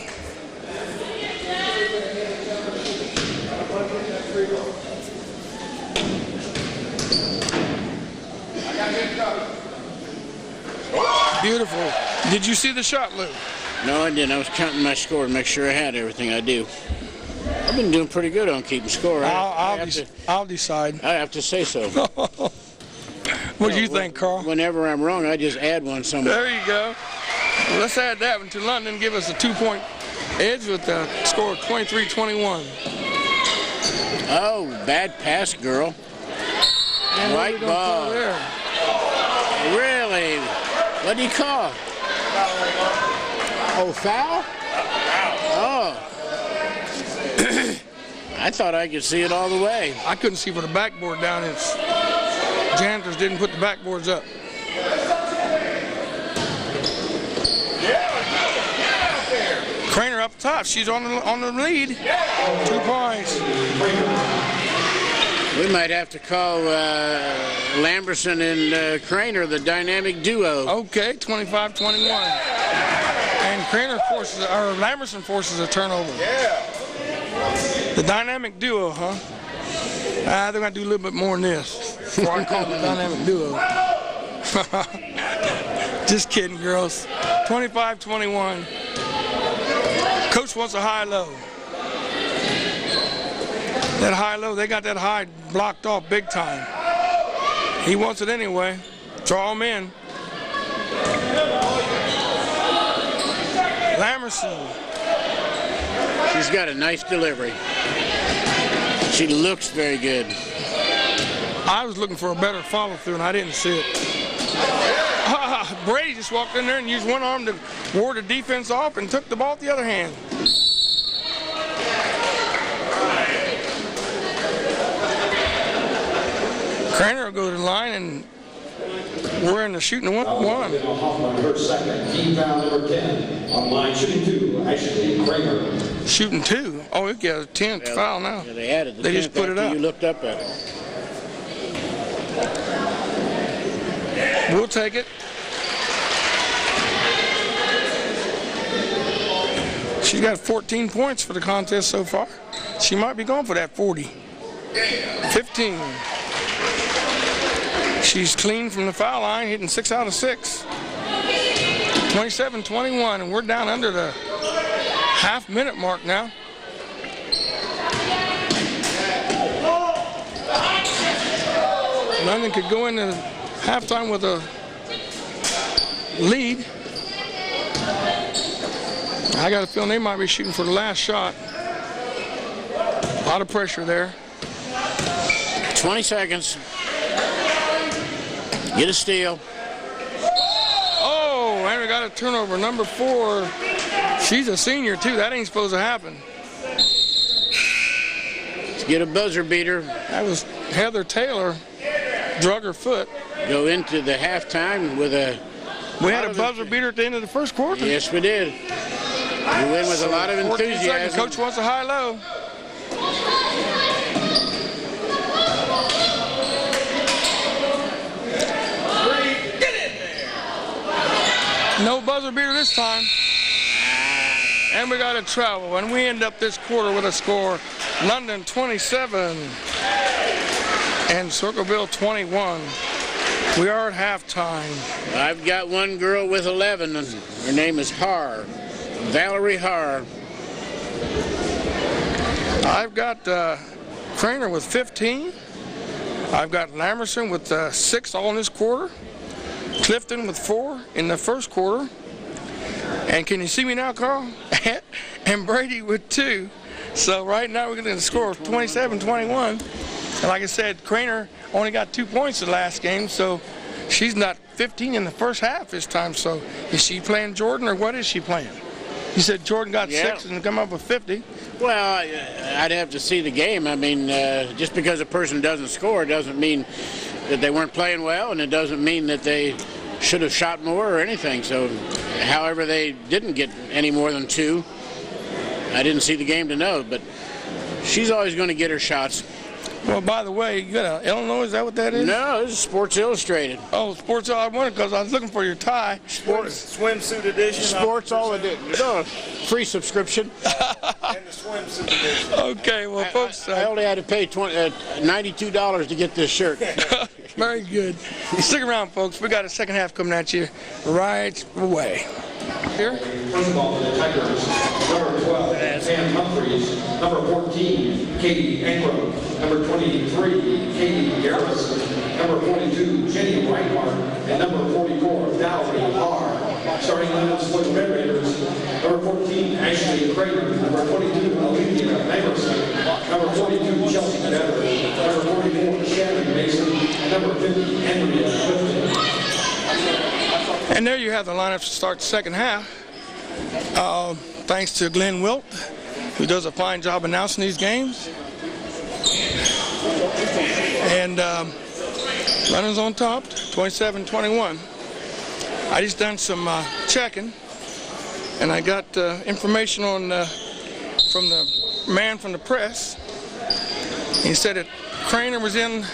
Beautiful. Did you see the shot, Lou? No, I didn't. I was counting my score to make sure I had everything I do. I've been doing pretty good on keeping score. I'll decide. I have to say so. What do you think, Carl? Whenever I'm wrong, I just add one somewhere. There you go. Well, let's add that one to London. Give us a 2-point edge with the score of 23-21. Oh, bad pass, girl. And White ball. There? Really? What do you call? Oh, foul? Oh. I thought I could see it all the way. I couldn't see for the backboard down. It's janitors didn't put the backboards up. Craner up top. She's on the lead. 2 points. We might have to call Lamberson and Craner the dynamic duo. Okay, 25-21. And Lamberson forces a turnover. Yeah. The dynamic duo, huh? They're going to do a little bit more than this before I call it the dynamic duo. Just kidding, girls. 25-21. Coach wants a high-low. That high-low, they got that high blocked off big time. He wants it anyway. Draw him in. Lamberson. She's got a nice delivery. She looks very good. I was looking for a better follow-through, and I didn't see it. Brady just walked in there and used one arm to ward the defense off and took the ball with the other hand. Craner will go to the line, and we're in the shooting one. Her second, team foul number 10 on line shooting 2, Ashley Craner. Shooting 2? Oh, we got a 10th foul now. Yeah, they added the They just put it up. You looked up at it. We'll take it. She's got 14 points for the contest so far. She might be going for that 40. 15. She's clean from the foul line, hitting 6 out of 6. 27-21, and we're down under the half-minute mark now. London could go into halftime with a lead. I got a feeling they might be shooting for the last shot. A lot of pressure there. 20 seconds. Get a steal. Oh, and we got a turnover. Number 4. She's a senior, too. That ain't supposed to happen. Let's get a buzzer beater. That was Heather Taylor. Drug her foot. Go into the halftime with a... We had a buzzer beater at the end of the first quarter. Yes, we did. We win with a lot of enthusiasm. Coach wants a high-low. No buzzer beater this time. And we got to travel. And we end up this quarter with a score. London 27. and Circleville 21. We are at halftime. I've got one girl with 11, and her name is Har, Valerie Har. I've got Craner with 15. I've got Lamerson with 6 all in this quarter. Clifton with 4 in the first quarter. And can you see me now, Carl? And Brady with 2. So right now we're getting a score of 27-21. And like I said, Craner only got 2 points the last game, so she's not 15 in the first half this time. So is she playing Jordan, or what is she playing? You said Jordan got 6 and come up with 50. Well, I'd have to see the game. I mean, just because a person doesn't score doesn't mean that they weren't playing well, and it doesn't mean that they should have shot more or anything. So however they didn't get any more than 2, I didn't see the game to know, but she's always going to get her shots. Well, by the way, you got Illinois, is that what that is? No, this is Sports Illustrated. Oh, Sports Illustrated. I wondered because I was looking for your tie. Swimsuit edition. Sports All Edition. No, free subscription. And the swimsuit edition. Okay, well, folks. I only had to pay $92 to get this shirt. Very good. Stick around, folks. We got a second half coming at you right away. Here. First of all, for the Tigers, number 12, Sam Humphreys. Number 14, Katie Ingram. Number 23, Katie Garrison. Number 42, Jenny Reinhardt. And number 44, Valerie Har. Starting lineups for the Red Raiders. Number 14, Ashley Crater. Number 22, Olivia Mamerson. Number 42, Chelsea Better. Number 44, Shannon Mason. And number 50, Andrea Clifton. And there you have the lineup to start the second half. Thanks to Glenn Wilt, who does a fine job announcing these games. And runners on top, 27-21. I just done some checking, and I got information on from the man from the press. He said that Craner was in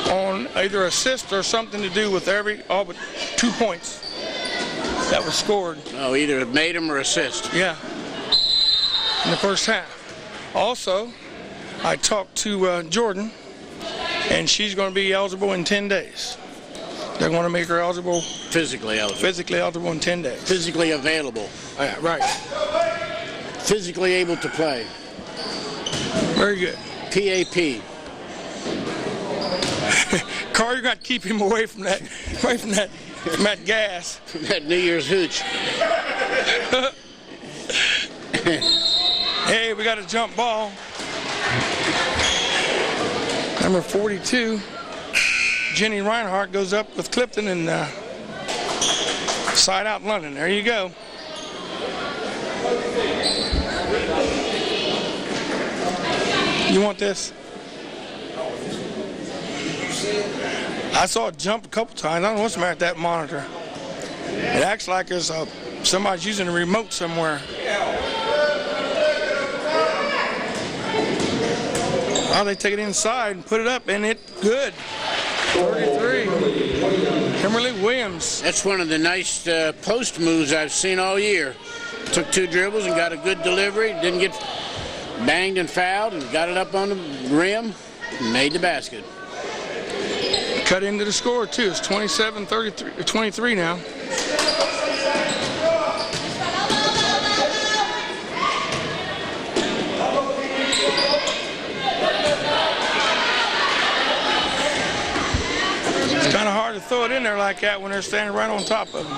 on either assist or something to do with all but 2 points that was scored. Oh, either made him or assist. Yeah, in the first half. Also, I talked to Jordan, and she's going to be eligible in 10 days. They're going to make her eligible. Physically eligible. Physically eligible in 10 days. Physically available. Yeah, right. Physically able to play. Very good. PAP. Carl, you're going to keep him away from that gas. That New Year's hooch. Hey, we got a jump ball. Number 42, Jenny Reinhardt goes up with Clifton and side out London. There you go. You want this? I saw it jump a couple times. I don't know what's the matter with that monitor. It acts like there's somebody's using a remote somewhere. Well, they take it inside and put it up, and it's good. 33. Kimberly Williams. That's one of the nice post moves I've seen all year. Took 2 dribbles and got a good delivery. Didn't get banged and fouled, and got it up on the rim and made the basket. Cut into the score, too. It's 27-23 now. It's kind of hard to throw it in there like that when they're standing right on top of them.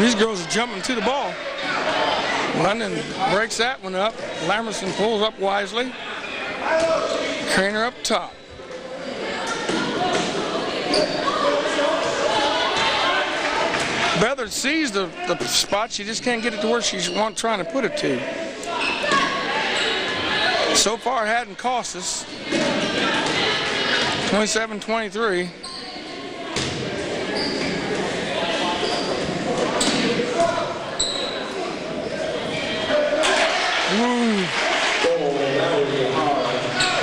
These girls are jumping to the ball. London breaks that one up. Lamerson pulls up wisely. Craner up top. Beathard sees the spot. She just can't get it to where she's trying to put it to. So far, it hadn't cost us. 27-23.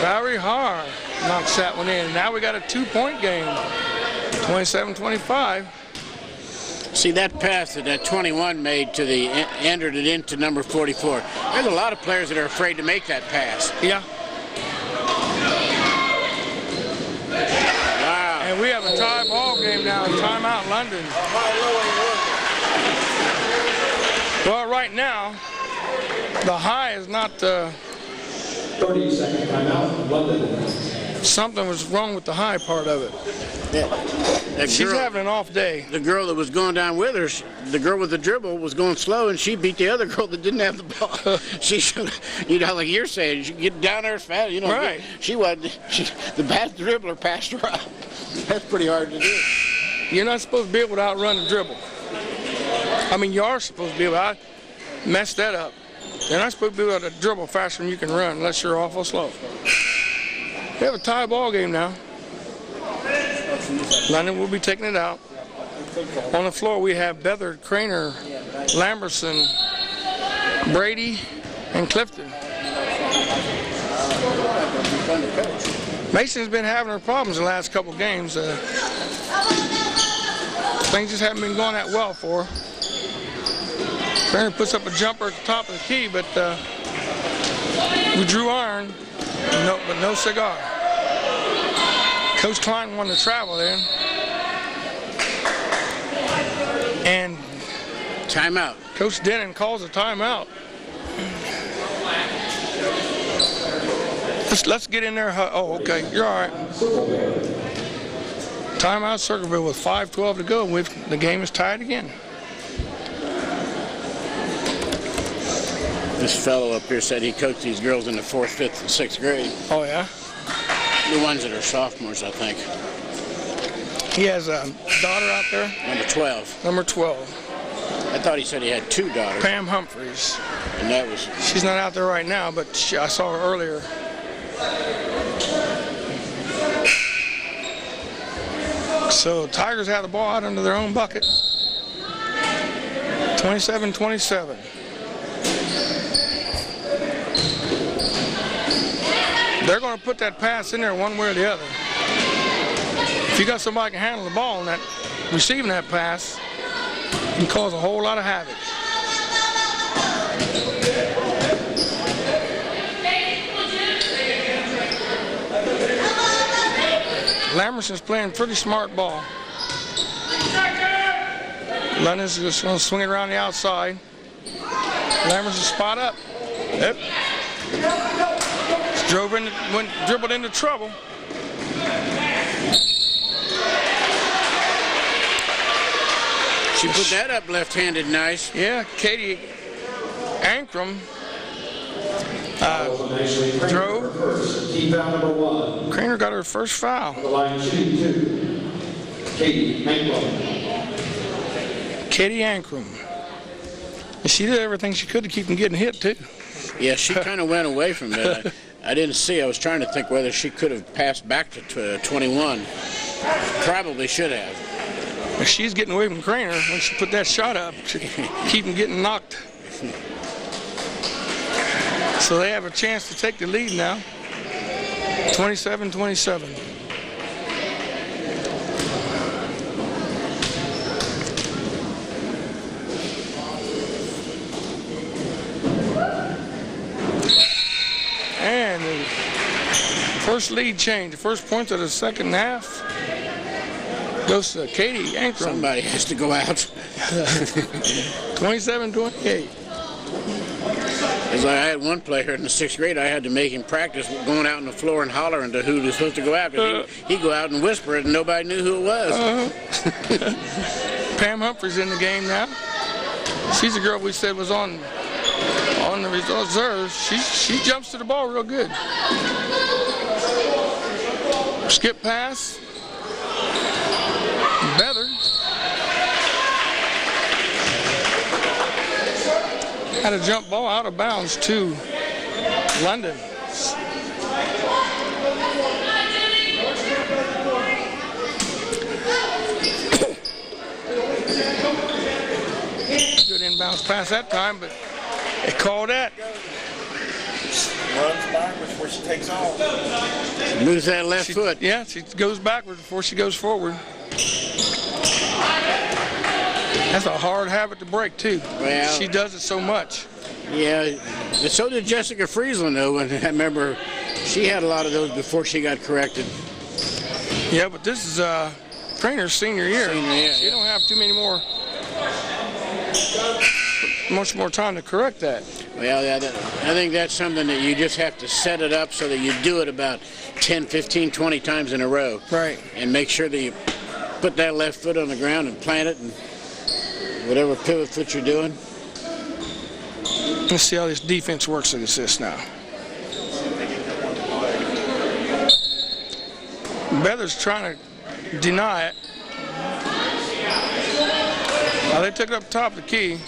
Valerie Har knocks that one in. Now we got a 2-point game. 27-25. See, that pass that 21 made to the entered it into number 44. There's a lot of players that are afraid to make that pass. Yeah. Wow. And we have a tie ball game now. Timeout, London. Well, right now, the high is not. 30-second timeout, London. Something was wrong with the high part of it. She's having an off day. The girl that was going down with her, the girl with the dribble, was going slow, and she beat the other girl that didn't have the ball. She should, like you're saying, she get down there as fast. Right. She wasn't. The bad dribbler passed her up. That's pretty hard to do. You're not supposed to be able to outrun the dribble. I mean, you are supposed to be able to. I messed that up. You're not supposed to be able to dribble faster than you can run unless you're awful slow. We have a tie ball game now. London will be taking it out. On the floor we have Beathard, Craner, Lamberson, Brady, and Clifton. Mason's been having her problems the last couple games. Things just haven't been going that well for her. Craner puts up a jumper at the top of the key, but we drew iron, but no cigar. Coach Klein wanted to travel in. And timeout. Coach Denon calls a timeout. Let's get in there. Oh, okay. You're all right. Timeout, Circleville with 5:12 to go. The game is tied again. This fellow up here said he coached these girls in the 4th, 5th, and 6th grade. Oh, yeah? The ones that are sophomores, I think. He has a daughter out there? Number 12. Number 12. I thought he said he had 2 daughters. Pam Humphreys. And that was... She's not out there right now, but I saw her earlier. So Tigers have the ball out under their own bucket. 27-27. They're going to put that pass in there one way or the other. If you got somebody who can handle the ball and that receiving that pass, it can cause a whole lot of havoc. Lamberson's playing pretty smart ball. London's just going to swing it around the outside. Lamberson's spot up. Yep. Dribbled into trouble. She put that up left-handed nice. Yeah, Katie Ankrum drove. Craner got her first foul. Katie Ankrum. And she did everything she could to keep from getting hit, too. Yeah, she kind of went away from it. I didn't see. I was trying to think whether she could have passed back to 21. Probably should have. She's getting away from Craner when she put that shot up to keep him getting knocked. So they have a chance to take the lead now. 27-27. And the first lead change, the first point of the second half goes to Katie Ankrum. Somebody has to go out. 27-28. It's like I had one player in the 6th grade, I had to make him practice going out on the floor and hollering to who was supposed to go out. He'd go out and whisper it and nobody knew who it was. Pam Humphreys in the game now. She's a girl we said was on the reserves. She jumps to the ball real good. Skip pass. Beathard. Had a jump ball out of bounds to London. Good inbounds pass that time, but they called that. Runs backwards before she takes off. Moves that left foot. Yeah, she goes backwards before she goes forward. That's a hard habit to break, too. Well, she does it so much. Yeah, so did Jessica Friesland, though, and I remember she had a lot of those before she got corrected. Yeah, but this is Trainer's senior year. She don't have too many much more time to correct that. Well, yeah, I think that's something that you just have to set it up so that you do it about 10, 15, 20 times in a row. Right. And make sure that you put that left foot on the ground and plant it, and whatever pivot foot you're doing. Let's see how this defense works against this now. Beather's trying to deny it. Now they took it up top of the key.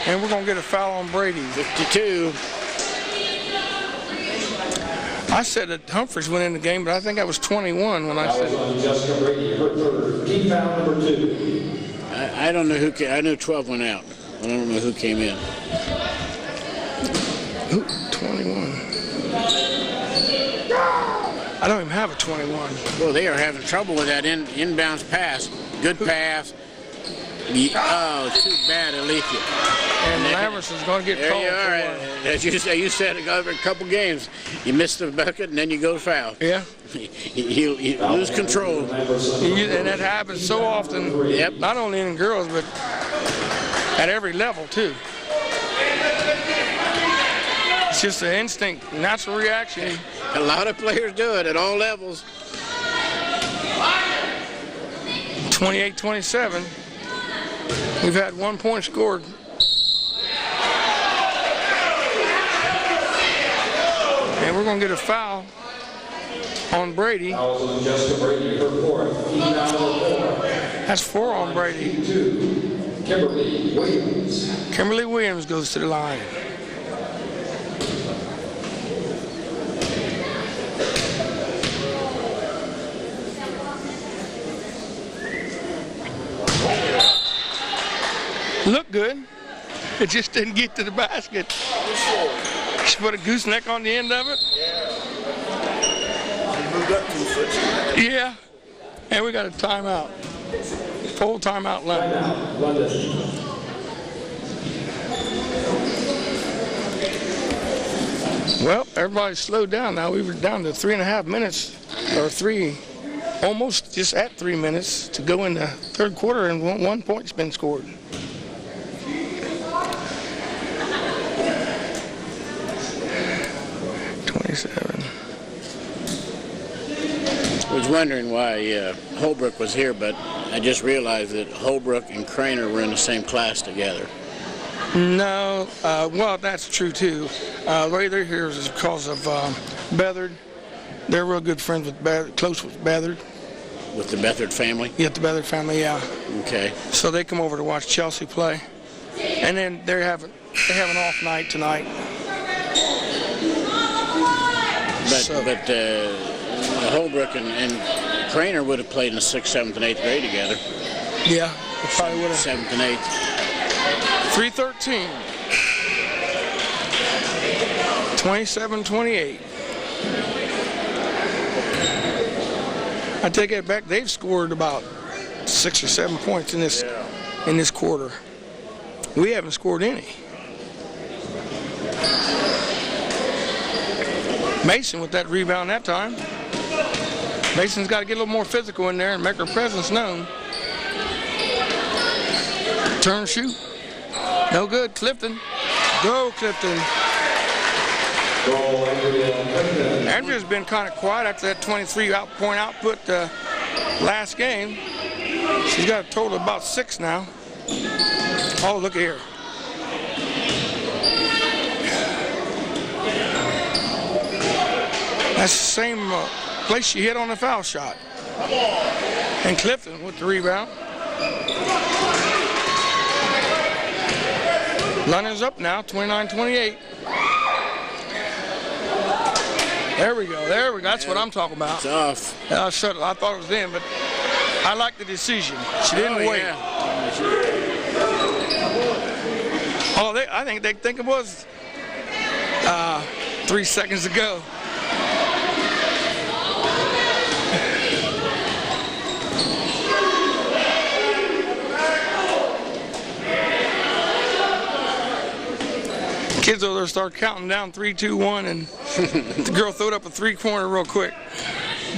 And we're going to get a foul on Brady. 52. I said that Humphreys went in the game, but I think that was 21 when I said it. Jessica Brady, her third, team foul number 2. I don't know who came. I know 12 went out. I don't know who came in. Ooh, 21. I don't even have a 21. Well, they are having trouble with that inbounds pass. Good pass. Oh, too bad, Alethea. And Lamerson's going to get called. There you are. As you said, over a couple games, you miss the bucket and then you go foul. Yeah. You lose control. And that happens so often. Yep. Not only in girls, but at every level too. It's just an instinct, natural reaction. A lot of players do it at all levels. 28-27. We've had 1 point scored. And we're going to get a foul on Brady. Jessica Brady, her fourth, team foul number 4. That's 4 on Brady. 2, Kimberly Williams. Kimberly Williams goes to the line. Looked good. It just didn't get to the basket. She put a gooseneck on the end of it. Yeah. And we got a timeout. Full timeout left. Well, everybody's slowed down now. We were down to 3.5 minutes, or almost just at 3 minutes to go in the third quarter, and 1 point's been scored. I was wondering why Holbrook was here, but I just realized that Holbrook and Craner were in the same class together. No, well, that's true too. The way they're here is because of Beathard. They're real good friends with Beathard, close with Beathard. With the Beathard family? Yeah, the Beathard family, yeah. Okay. So they come over to watch Chelsea play, and then they have an off night tonight. But Holbrook and Craner would have played in the 6th, 7th, and 8th grade together. Yeah, they probably would have. 7th and 8th. 3:13. 27-28. I take it back. They've scored about 6 or 7 points in this quarter. We haven't scored any. Mason with that rebound that time. Mason's got to get a little more physical in there and make her presence known. Turn, shoot. No good. Clifton. Go, Clifton. Andrea's been kind of quiet after that 23 point output last game. She's got a total of about 6 now. Oh, look at here. That's the same place she hit on the foul shot. And Clifton with the rebound. London's up now, 29-28. There we go. That's what I'm talking about. It's off. I thought it was in, but I like the decision. She didn't wait. Yeah. Oh, I think they think it was 3 seconds to go. Kids over there start counting down 3, 2, 1, and the girl throwed up a 3-pointer real quick.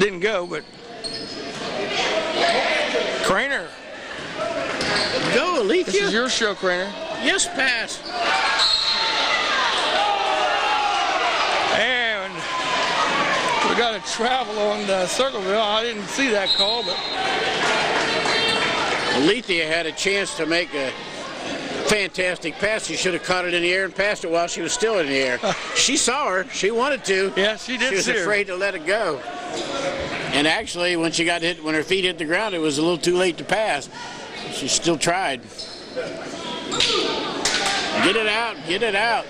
Didn't go, but Craner. Go, Alethea. This is your show, Craner. Yes, pass. And we got a travel on Circleville. I didn't see that call, but Alethea had a chance to make a fantastic pass. She should have caught it in the air and passed it while she was still in the air. She saw her. She wanted to. Yeah, she did. She was afraid to let it go. And actually, when she got hit, when her feet hit the ground, it was a little too late to pass. She still tried. Get it out. Get it out.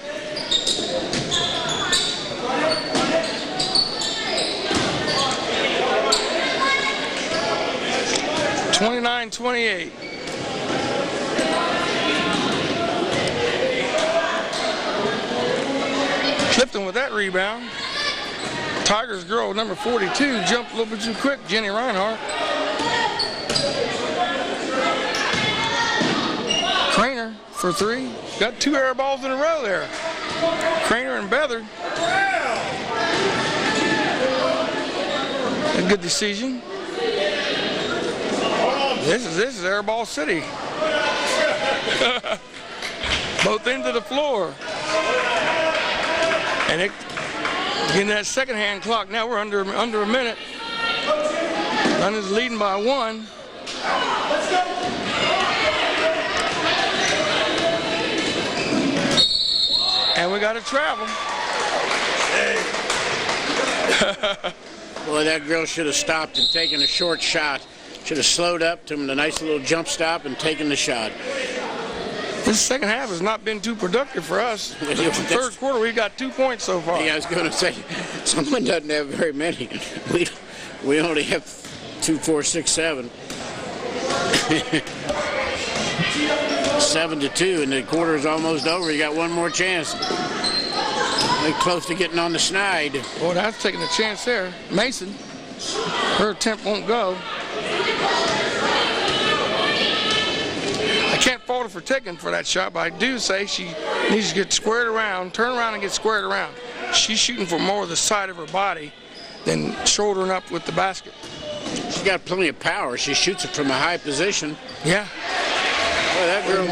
(29-28). Clifton with that rebound. Tigers girl number 42 jumped a little bit too quick, Jenny Reinhardt. Craner for 3. Got 2 air balls in a row there. Craner and Beathard. A good decision. This is air ball city. Both ends of the floor. And it getting that second hand clock. Now we're under a minute. London's leading by 1. And we got to travel. Boy, that girl should have stopped and taken a short shot. Should have slowed up to a nice little jump stop and taken the shot. This second half has not been too productive for us. The third quarter, we got 2 points so far. Yeah, I was going to say, someone doesn't have very many. We only have 2, 4, 6, 7. 7-2, and the quarter is almost over. You got one more chance. They're close to getting on the snide. Well, that's taking a chance there. Mason, her attempt won't go. I can't fault her for taking for that shot, but I do say she needs to get squared around, turn around and get squared around. She's shooting for more of the side of her body than shouldering up with the basket. She's got plenty of power. She shoots it from a high position. Yeah. Boy, that girl.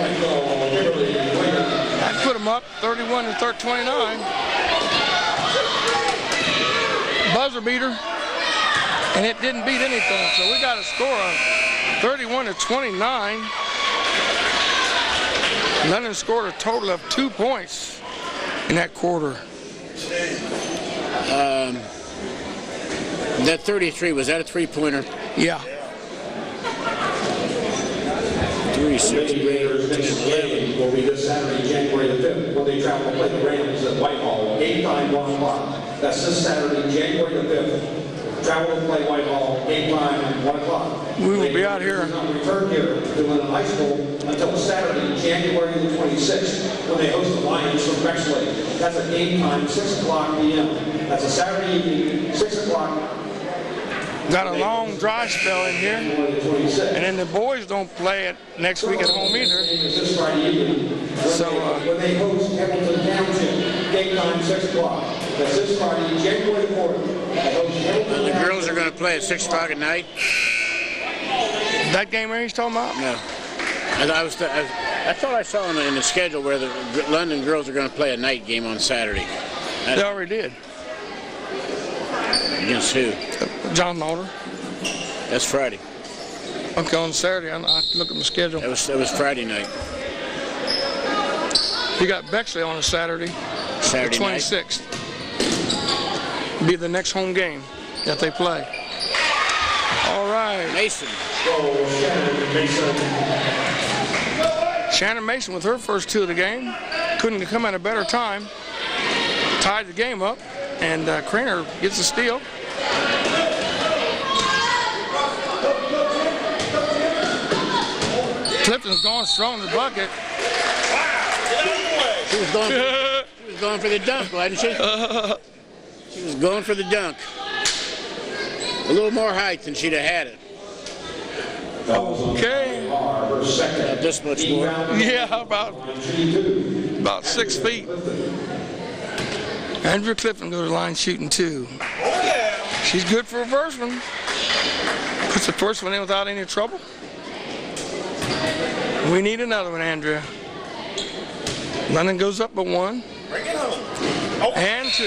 That put them up 31-29. Buzzer beater, and it didn't beat anything. So we got a score of 31-29. London scored a total of 2 points in that quarter. That 33, was that a 3-pointer? Yeah. 3, 6, 8, 10, 11. Will be this Saturday, January the 5th, when they travel to play the Rams at Whitehall. Game time 1 o'clock. That's this Saturday, January the 5th. Travel to play Whitehall. Game time 1 o'clock. We will be out here. Not return here to London High School until Saturday, January the 26th, when they host the Lions from Bexley. That's a game time 6 o'clock p.m. That's a Saturday evening, 6 o'clock. Got a long dry spell in here, and then the boys don't play it next week at home either. So when they host Hamilton Township, game time 6 o'clock. That's this Friday, January 4th. The girls are going to play at 6 o'clock at night. That game where he's talking about? No. I thought I saw in the schedule where the London girls are going to play a night game on Saturday. They already did. Against who? John Lauder. That's Friday. Okay, on Saturday, I have to look at my schedule. That was Friday night. You got Bexley on a Saturday. Saturday the 26th. Be the next home game that they play. All right. Mason. Shannon Mason with her first 2 of the game. Couldn't come at a better time. Tied the game up, and Craner gets a steal. Clifton's going strong in the bucket. She was going for the dunk, wasn't she? She was going for the dunk. A little more height than she'd have had it. Okay. This much more. Yeah, about 6 feet. Andrea Clifton goes to the line shooting 2. She's good for a first one. Puts the first one in without any trouble. We need another one, Andrea. London goes up by 1. And 2.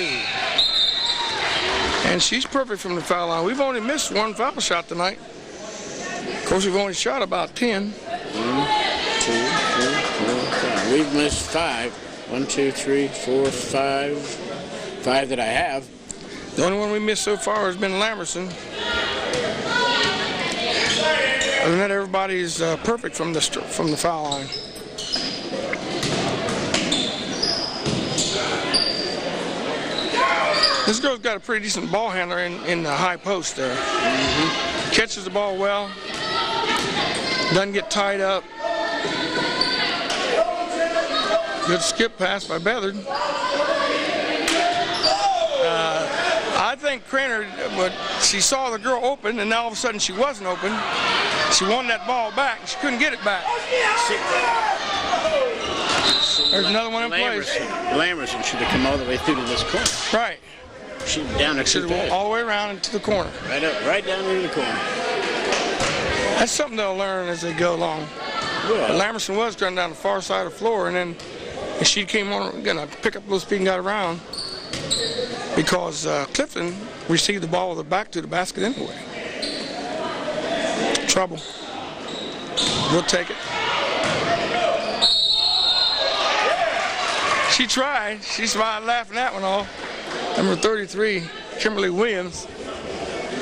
And she's perfect from the foul line. We've only missed 1 foul shot tonight. Of course, we've only shot about 10. 1, 2, 3, 4, 5. We've missed 5. 1, 2, 3, 4, 5. 5 that I have. The only one we missed so far has been Lamerson. Other than that, everybody's perfect from the foul line. This girl's got a pretty decent ball handler in the high post there. Catches the ball well. Doesn't get tied up. Good skip pass by Beathard. I think Craner, but she saw the girl open, and now all of a sudden she wasn't open. She wanted that ball back, and she couldn't get it back. There's another one in place. Lamerson should have come all the way through to this corner. Right. She down there. Should have went all the way around into the corner. Right down into the corner. That's something they'll learn as they go along. Well, Lamerson was running down the far side of the floor, and then she came on, gonna pick up a little speed and got around because Clifton received the ball with her back to the basket anyway. Trouble. We'll take it. She tried. She smiled laughing that one off. Number 33, Kimberly Williams,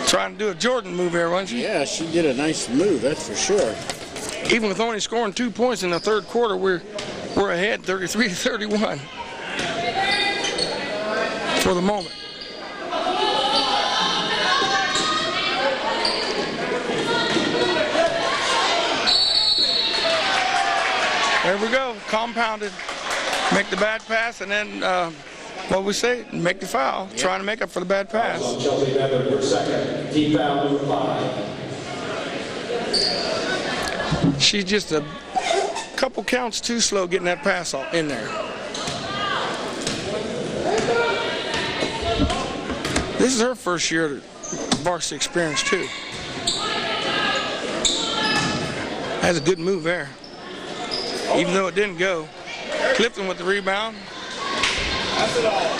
trying to do a Jordan move there, wasn't she? yeah, she did a nice move, that's for sure. Even with only scoring 2 points in the third quarter, we're ahead 33-31 for the moment. There we go, compounded. Make the bad pass, and then what we say, make the foul, trying to make up for the bad pass. Chelsea Beathard for second. Team foul number 5. She's just a couple counts too slow getting that pass in there. This is her first year of varsity experience too. That's a good move there, even though it didn't go. Clifton with the rebound.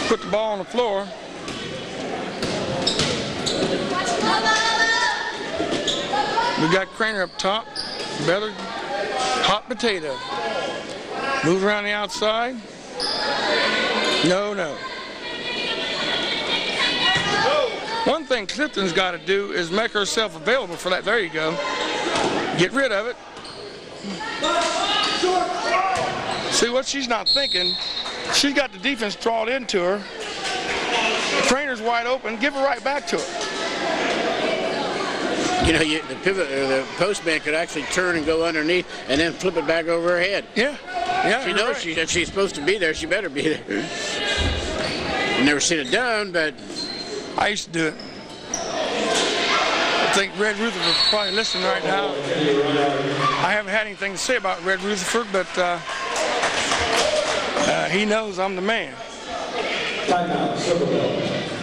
Put the ball on the floor. We got Craner up top. Better hot potato. Move around the outside. No. One thing Clifton's got to do is make herself available for that. There you go. Get rid of it. See what she's not thinking. She's got the defense drawn into her. Craner's wide open. Give her right back to her. You know, the pivot or the post man could actually turn and go underneath and then flip it back over her head. Yeah. She knows right. if she's supposed to be there, she better be there. I've never seen it done, but I used to do it. I think Red Rutherford is probably listening right now. I haven't had anything to say about Red Rutherford, but he knows I'm the man.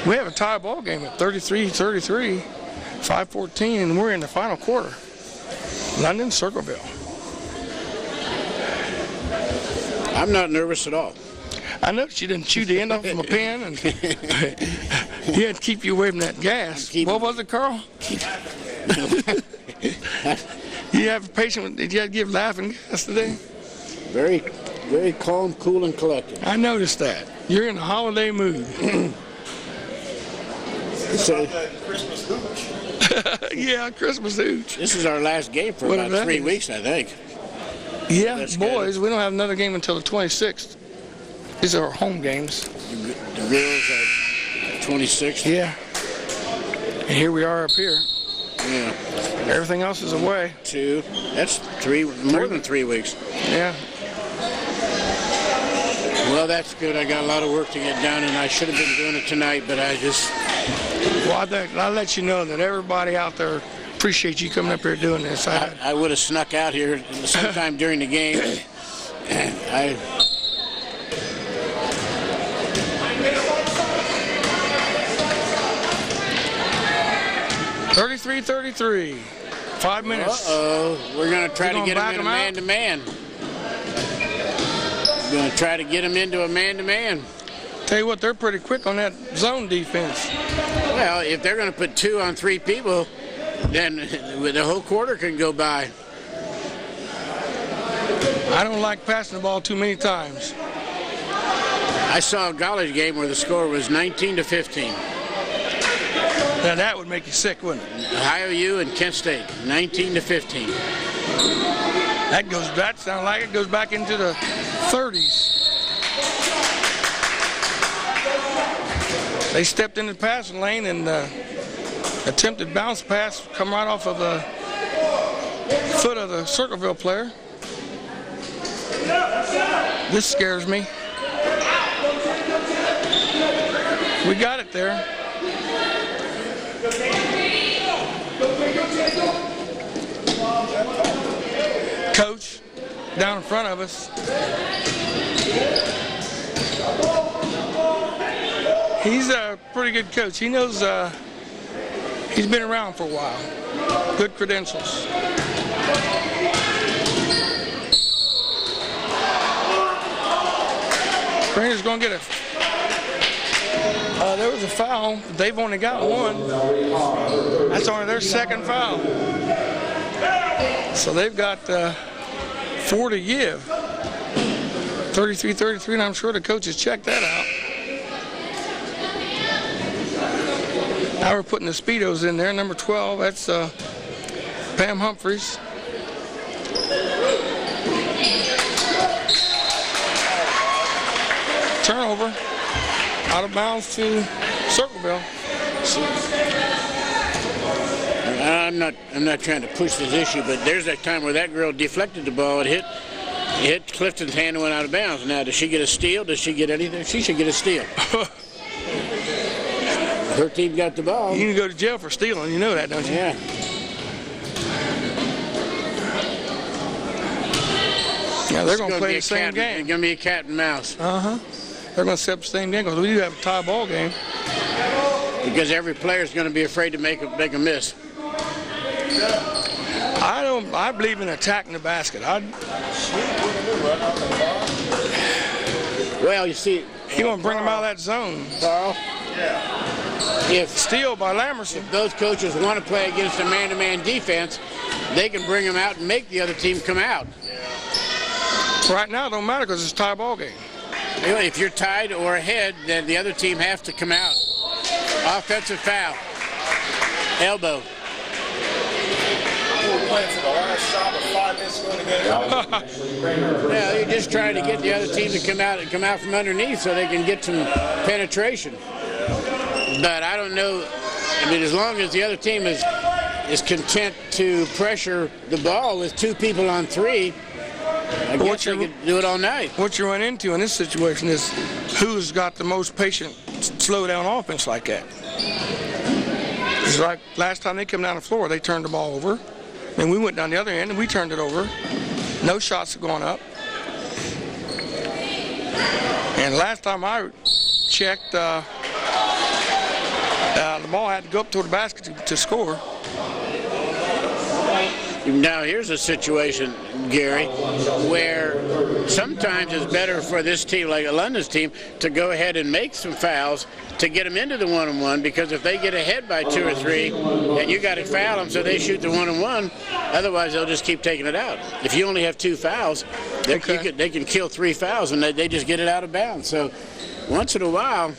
We have a tie ball game at 33-33, 5:14, and we're in the final quarter. London, Circleville. I'm not nervous at all. I noticed you didn't chew the end off of my pen, and he had to keep you away from that gas. What was it, Carl? You have a patient. Did you have to give laughing gas today? Very, very calm, cool, and collected. I noticed that. You're in a holiday mood. So, Christmas hooch. Yeah, Christmas hooch. this is our last game for about 3 weeks, I think. Yeah, That's boys, good. we don't have another game until the 26th. These are our home games. The girls are 26th. Yeah. And here we are up here. Yeah. Everything else is away. 2. That's 3, more than 3 weeks. Yeah. Well, that's good. I got a lot of work to get done, and I should have been doing it tonight, but I just... Well, I'll let you know that everybody out there appreciates you coming up here doing this. I would have snuck out here sometime during the game. I... 33-33. 5 minutes. Uh-oh. We're going to try to get him in a man-to-man. We're going to try to get him into a man-to-man. Tell you what, they're pretty quick on that zone defense. Well, if they're going to put 2 on 3 people, then the whole quarter can go by. I don't like passing the ball too many times. I saw a college game where the score was 19-15. Now that would make you sick, wouldn't it? Ohio U and Kent State, 19-15. That sounds like it goes back into the 30s. They stepped in the passing lane and attempted bounce pass, come right off of the foot of the Circleville player. This scares me. We got it there. Coach down in front of us. He's a pretty good coach. He knows he's been around for a while. Good credentials. Rangers going to get a... there was a foul. They've only got 1. That's only their second foul. So they've got 4 to give. 33-33, and I'm sure the coaches checked that out. Now we're putting the Speedos in there. Number 12, that's Pam Humphreys. Turnover. Out of bounds to Circleville. I'm not trying to push this issue, but there's that time where that girl deflected the ball. It hit Clifton's hand and went out of bounds. Now, does she get a steal? Does she get anything? She should get a steal. Her team got the ball. You can go to jail for stealing. You know that, don't you? Yeah. Yeah, they're going to play the same game. It's going to be a cat and mouse. Uh-huh. They're going to set up the same game because we do have a tie ball game. Because every player is going to be afraid to make a miss. I believe in attacking the basket. Well, you see, you want to bring them out of that zone, Carl. If steal by Lamerson. If those coaches want to play against a man-to-man defense, they can bring them out and make the other team come out. Right now, it don't matter because it's a tie ball game. If you're tied or ahead, then the other team has to come out. Offensive foul. Elbow. Playing for the last shot with 5 minutes to go in the game. Well, you're just trying to get the other team to come out from underneath so they can get some penetration. But I don't know. I mean, as long as the other team is content to pressure the ball with 2 people on 3, I guess they could do it all night. What you run into in this situation is who's got the most patient, slow down offense like that. It's like last time they come down the floor, they turned the ball over. And we went down the other end and we turned it over. No shots have gone up. And last time I checked, the ball had to go up toward the basket to score. Now here's a situation, Gary, where sometimes it's better for this team, like a London's team, to go ahead and make some fouls to get them into the one-on-one, because if they get ahead by 2 or 3, and you got to foul them so they shoot the one-on-one, otherwise they'll just keep taking it out. If you only have 2 fouls, they can kill 3 fouls and they just get it out of bounds. So once in a while,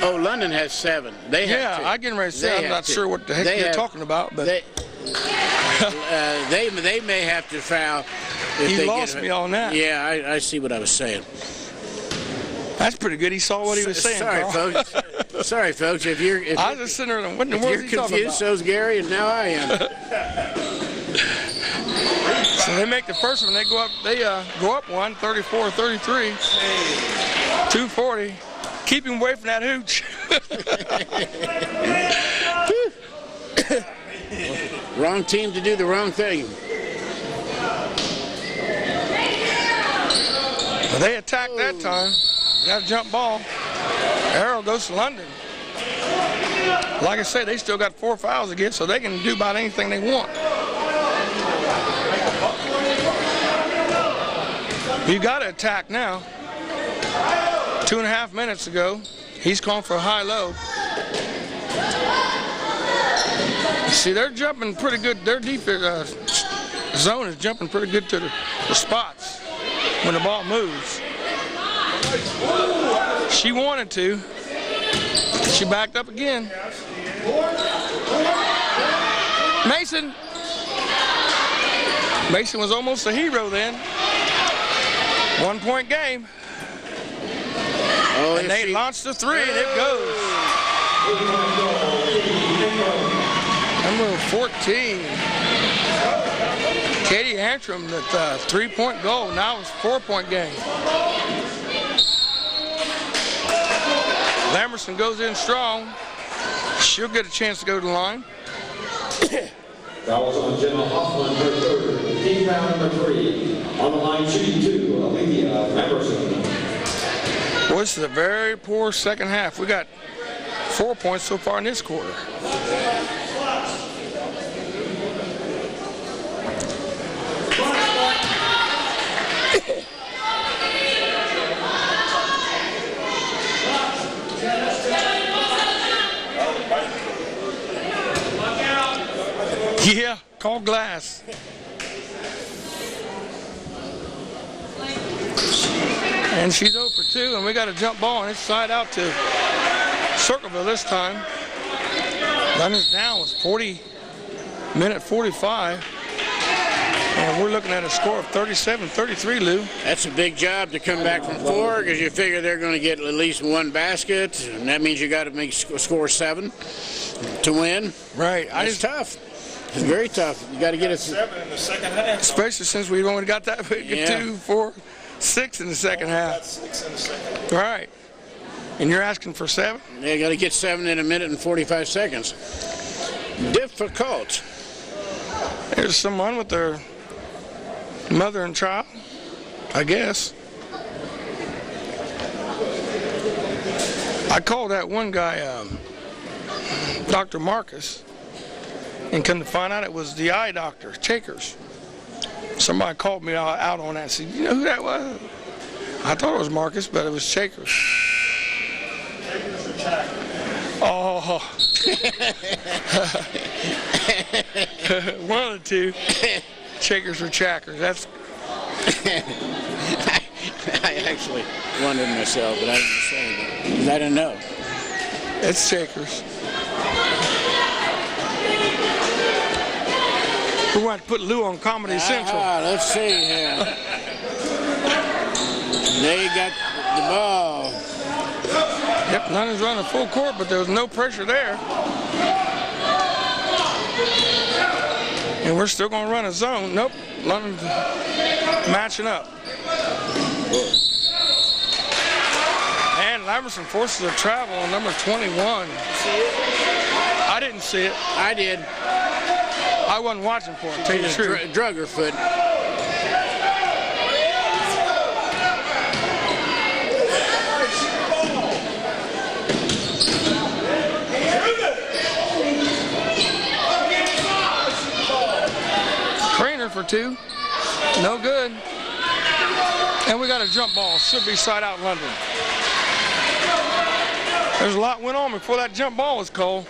London has 7. They have 2. I get ready to say I'm not sure what the heck you're talking about, but they may have to foul. If you lost me on that. Yeah, I see what I was saying. That's pretty good. He saw what he was saying. Sorry, Carl. folks. Sorry, folks. If you're just sitting there and what in the world is he talking confused, about? so's Gary, and now I am. So they make the first one. They go up. They go up one, 34-33, 240. Keep him away from that hooch. Wrong team to do the wrong thing. Well, they attack that time. Got a jump ball. Arrow goes to London. Like I say, they still got 4 fouls to get, so they can do about anything they want. You got to attack now. 2.5 minutes ago, he's calling for a high-low. See, they're jumping pretty good. Their deep zone is jumping pretty good to the spots when the ball moves. She wanted to. She backed up again. Mason. Mason was almost a hero then. 1-point game. Oh, and they launched the three, and it goes. Number 14. Katie Antrim, the 3-point goal. Now it's a 4-point game. Lamerson goes in strong. She'll get a chance to go to the line. That was on Jenna Hoffman, her third. Team foul number 3. On the line, shooting 2, Olivia Lamerson. Well, this is a very poor second half. We got 4 points so far in this quarter. Yeah, call glass. And she's 0 for 2, and we got a jump ball, and it's side out to Circleville this time. London's down with 40:45. And we're looking at a score of 37-33, Lou. That's a big job to come back from 4, because you figure they're going to get at least 1 basket, and that means you got to make score 7 to win. Right. It's tough. It's very tough. You got to get it 7 in the second half. Especially since we've only got that 2, 4, 6 in the second half. 6 in the second. Right. And you're asking for 7? They got to get 7 in a minute and 45 seconds. Difficult. There's someone with their mother and child, I guess. I called that one guy, Dr. Marcus, and come to find out it was the eye doctor, Chakers. Somebody called me out on that and said, you know who that was? I thought it was Marcus, but it was Chakers. Oh. One of the two. Chakers or Chackers. That's. I actually wondered myself, but I didn't say that. I didn't know. It's Chakers. We want to put Lou on Comedy Central. Let's see here. They got the ball. Yep, London's running full court, but there was no pressure there. And we're still going to run a zone. Nope, London's matching up. And Lamerson forces a travel on number 21. See it? I didn't see it. I did. I wasn't watching for it, tell you the truth. Drug her foot. Craner for 2. No good. And we got a jump ball. Should be side out London. There's a lot went on before that jump ball was called.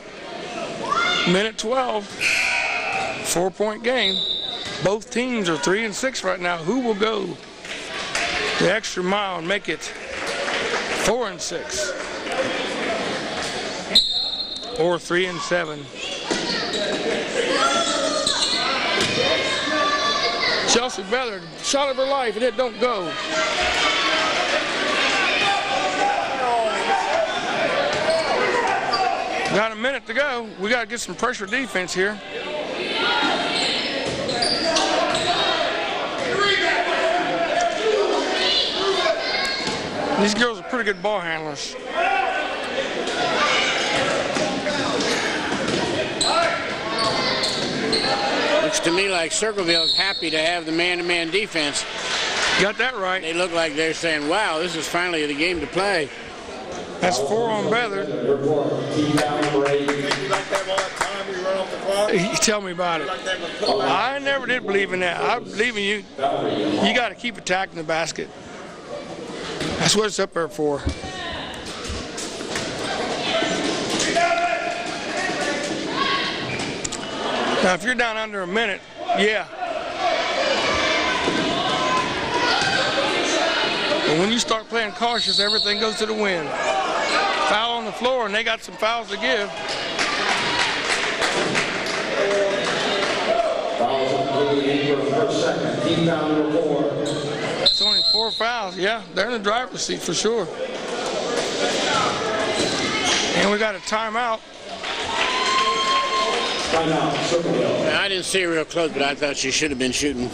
Minute 12. 4-point game. Both teams are 3 and 6 right now. Who will go the extra mile and make it 4 and 6? Or 3 and 7? Chelsea Ballard, shot of her life, and it don't go. Got a minute to go. We got to get some pressure defense here. These girls are pretty good ball handlers. Looks to me like Circleville is happy to have the man-to-man defense. Got that right. They look like they're saying, wow, this is finally the game to play. That's 4 on Beather. You tell me about it. I never did believe in that. I believe in you. You got to keep attacking the basket. That's what it's up there for. Now, if you're down under a minute, yeah. But when you start playing cautious, everything goes to the wind. Foul on the floor, and they got some fouls to give. Fouls on the Ingram first, second. Team foul number 4. It's only 4 fouls. Yeah, they're in the driver's seat for sure. And we got a timeout. I didn't see her real close, but I thought she should have been shooting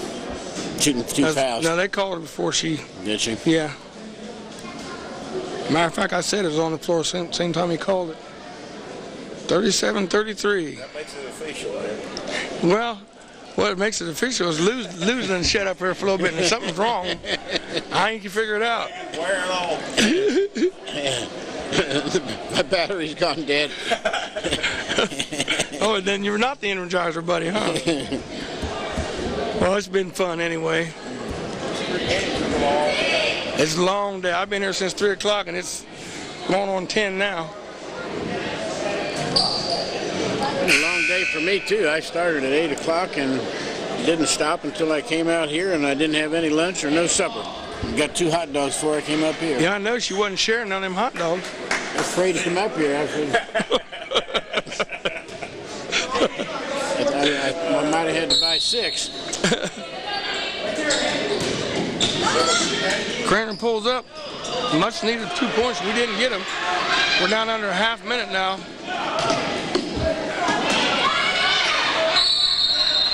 2 fouls. No, they called her before she. Did she? Yeah. Matter of fact, I said it was on the floor same time he called it. 37-33. That makes it official, man. Well, what makes it official is losing and shut up here for a little bit, and if something's wrong, I ain't can figure it out. Wear it off. My battery's gone dead. Oh, and then you're not the Energizer buddy, huh? Well, it's been fun anyway. It's a long day. I've been here since 3 o'clock, and it's going on 10 now. It's been a long day for me, too. I started at 8 o'clock and didn't stop until I came out here, and I didn't have any lunch or no supper. Got 2 hot dogs before I came up here. Yeah, I know she wasn't sharing none of them hot dogs. I was afraid to come up here. I might have had to buy 6. Crandon pulls up. Much needed 2 points. We didn't get them. We're down under a half minute now.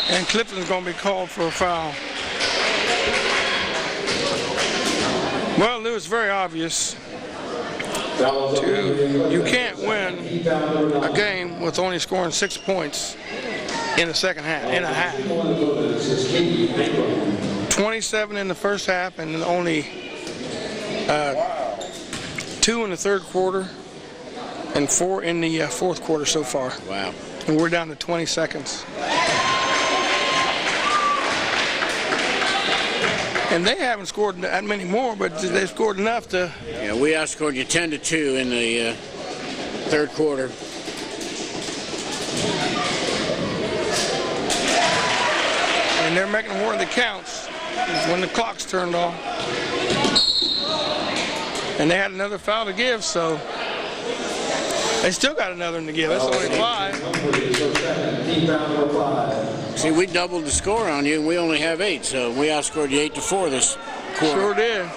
And Clifton's going to be called for a foul. Well, it was very obvious. You can't win a game with only scoring 6 points in the second half, in a half. 27 in the first half and only 2 in the third quarter and 4 in the fourth quarter so far. Wow. And we're down to 20 seconds. And they haven't scored that many more, but they've scored enough to... Yeah, we outscored you 10-2 in the third quarter. And they're making more than counts when the clock's turned off. And they had another foul to give, so they still got another one to give. That's only 5. See, we doubled the score on you, and we only have 8, so we outscored you 8-4 this quarter. Sure did.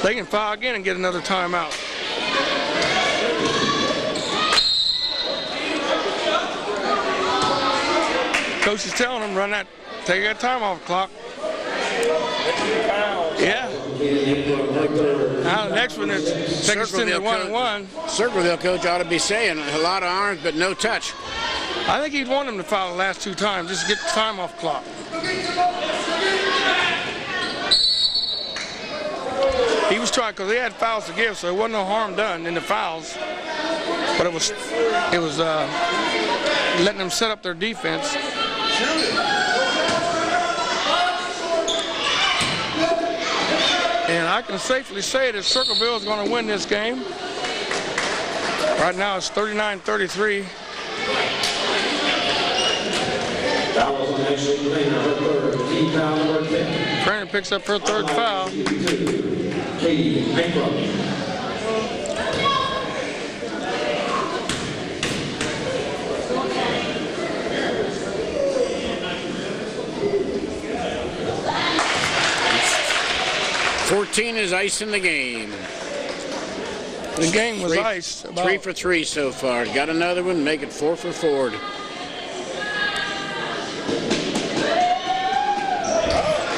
They can foul again and get another timeout. Coach is telling them, take that time off the clock. Yeah. Now the next one is take us to the 1-1. Circleville coach ought to be saying a lot of arms, but no touch. I think he'd want him to foul the last 2 times, just to get the time off the clock. He was trying, because they had fouls to give, so there wasn't no harm done in the fouls. But it was letting them set up their defense. And I can safely say that Circleville is going to win this game. Right now it's 39-33. Brandon picks up her 3rd foul. 14 is ice in the game. The game was iced. 3 for 3 so far. Got another one, make it 4 for Ford.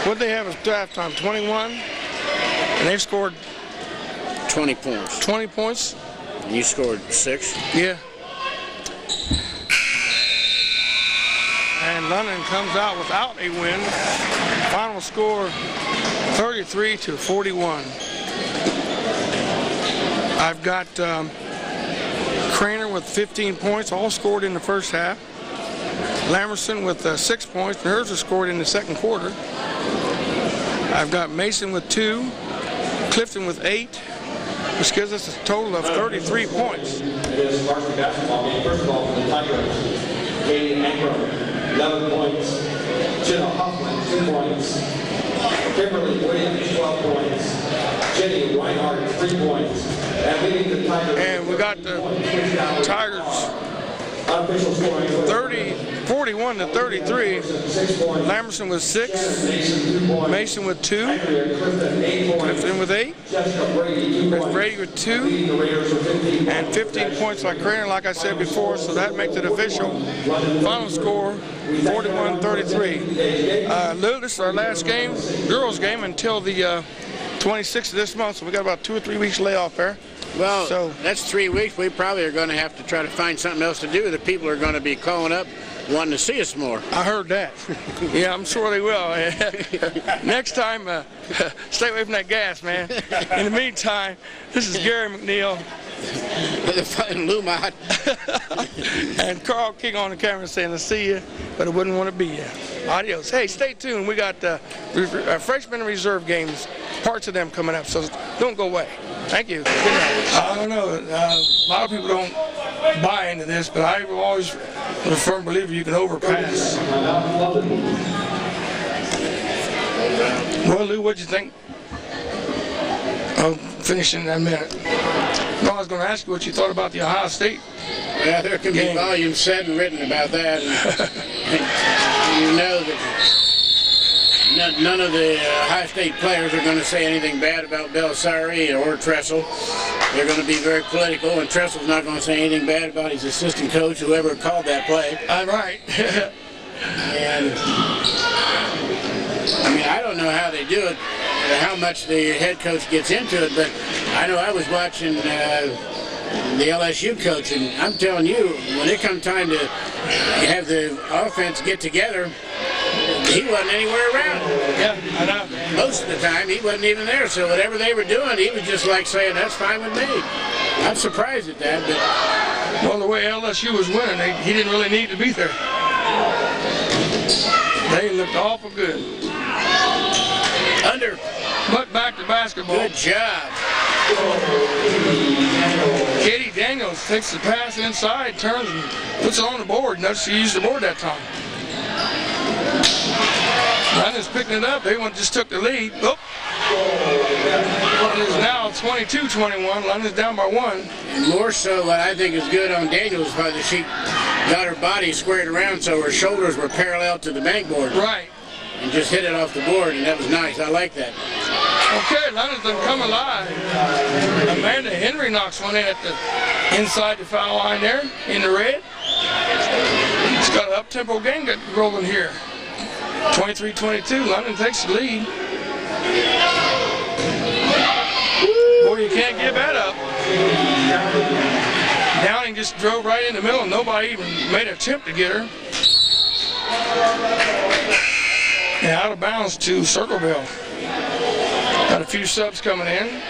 What they have is draft time 21, and they've scored 20 points. 20 points. And you scored 6. Yeah. And London comes out without a win. Final score 33-41. I've got Craner with 15 points, all scored in the first half. Lamerson with 6 points, and hers was scored in the second quarter. I've got Mason with 2, Clifton with 8, which gives us a total of 33 points. It is varsity basketball game. First of all, for the Tigers, Katie Ankrum, 11 points. Jenna Hoffman, 2 points. Kimberly Williams, 12 points. Jenny Reinhardt, 3 points. And leading the Tigers. And we got the Tigers 41-33. Lamerson with 6, Mason with 2, Clifton with 8, Brady with 2, and 15 points like Craner, like I said before, so that makes it official. Final score 41-33. Lou, this is our last game, girls game, until the 26th of this month, so we got about 2 or 3 weeks layoff there. Well, so that's 3 weeks. We probably are going to have to try to find something else to do. The people are going to be calling up wanting to see us more. I heard that. Yeah, I'm sure they will. Next time, stay away from that gas, man. In the meantime, this is Gary McNeil. Lumot. And Carl King on the camera saying, "I see you, but I wouldn't want to be you." Adios. Hey, stay tuned. We got freshman and reserve games, parts of them coming up, so don't go away. Thank you. Good night. I don't know. A lot of people don't buy into this, but I've always been a firm believer you can overpass. Well, Lou, what'd you think? I'll finish in a minute. No, I was going to ask you what you thought about the Ohio State. Yeah, there can be volumes said and written about that. And you know that none of the Ohio State players are going to say anything bad about Belisari or Tressel. They're going to be very political, and Tressel's not going to say anything bad about his assistant coach, whoever called that play. Right. And I mean, I don't know how they do it, or how much the head coach gets into it, but I know I was watching the LSU coach, and I'm telling you, when it come time to have the offense get together, he wasn't anywhere around. Yeah, I know. Most of the time, he wasn't even there, so whatever they were doing, he was just like saying, "That's fine with me." I'm surprised at that, but... Well, the way LSU was winning, he didn't really need to be there. They looked awful good. Under. But back to basketball. Good job. Katie Daniels takes the pass inside, turns and puts it on the board. Notice she used the board that time. London's picking it up. They just took the lead. Oh. It is now 22-21. London's down by 1. And more so, what I think is good on Daniels was that she got her body squared around so her shoulders were parallel to the backboard. Right. And just hit it off the board, and that was nice. I like that. Okay, London's done come alive. Amanda Henry knocks one in at the inside the foul line there in the red. It's got an up-tempo game rolling here. 23-22, London takes the lead. Boy, you can't give that up. Downing just drove right in the middle, and nobody even made an attempt to get her. And out of bounds to Circleville. Got a few subs coming in.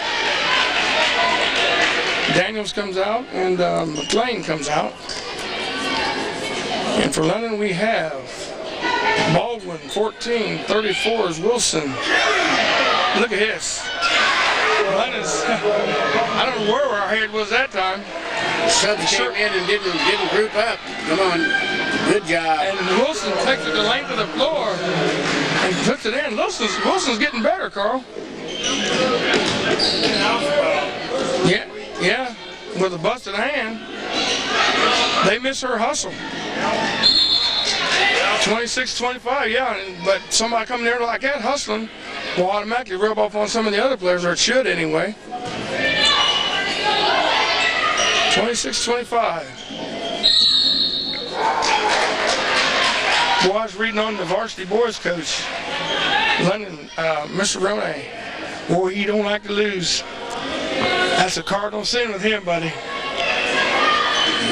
Daniels comes out, and McLean comes out. And for London, we have Baldwin, 14, 34 is Wilson. Look at this. London's, I don't know where our head was that time. Subs came in and didn't group up. Come on, good job. And Wilson takes it the length of the floor and puts it in. Wilson's getting better, Carl. Yeah, with a busted hand. They miss her hustle. 26-25, yeah, but somebody coming there like that hustling will automatically rub off on some of the other players, or it should anyway. 26-25. Boy, I was reading on the varsity boys coach, London, Mr. Ronay. Boy, he don't like to lose. That's a cardinal sin with him, buddy.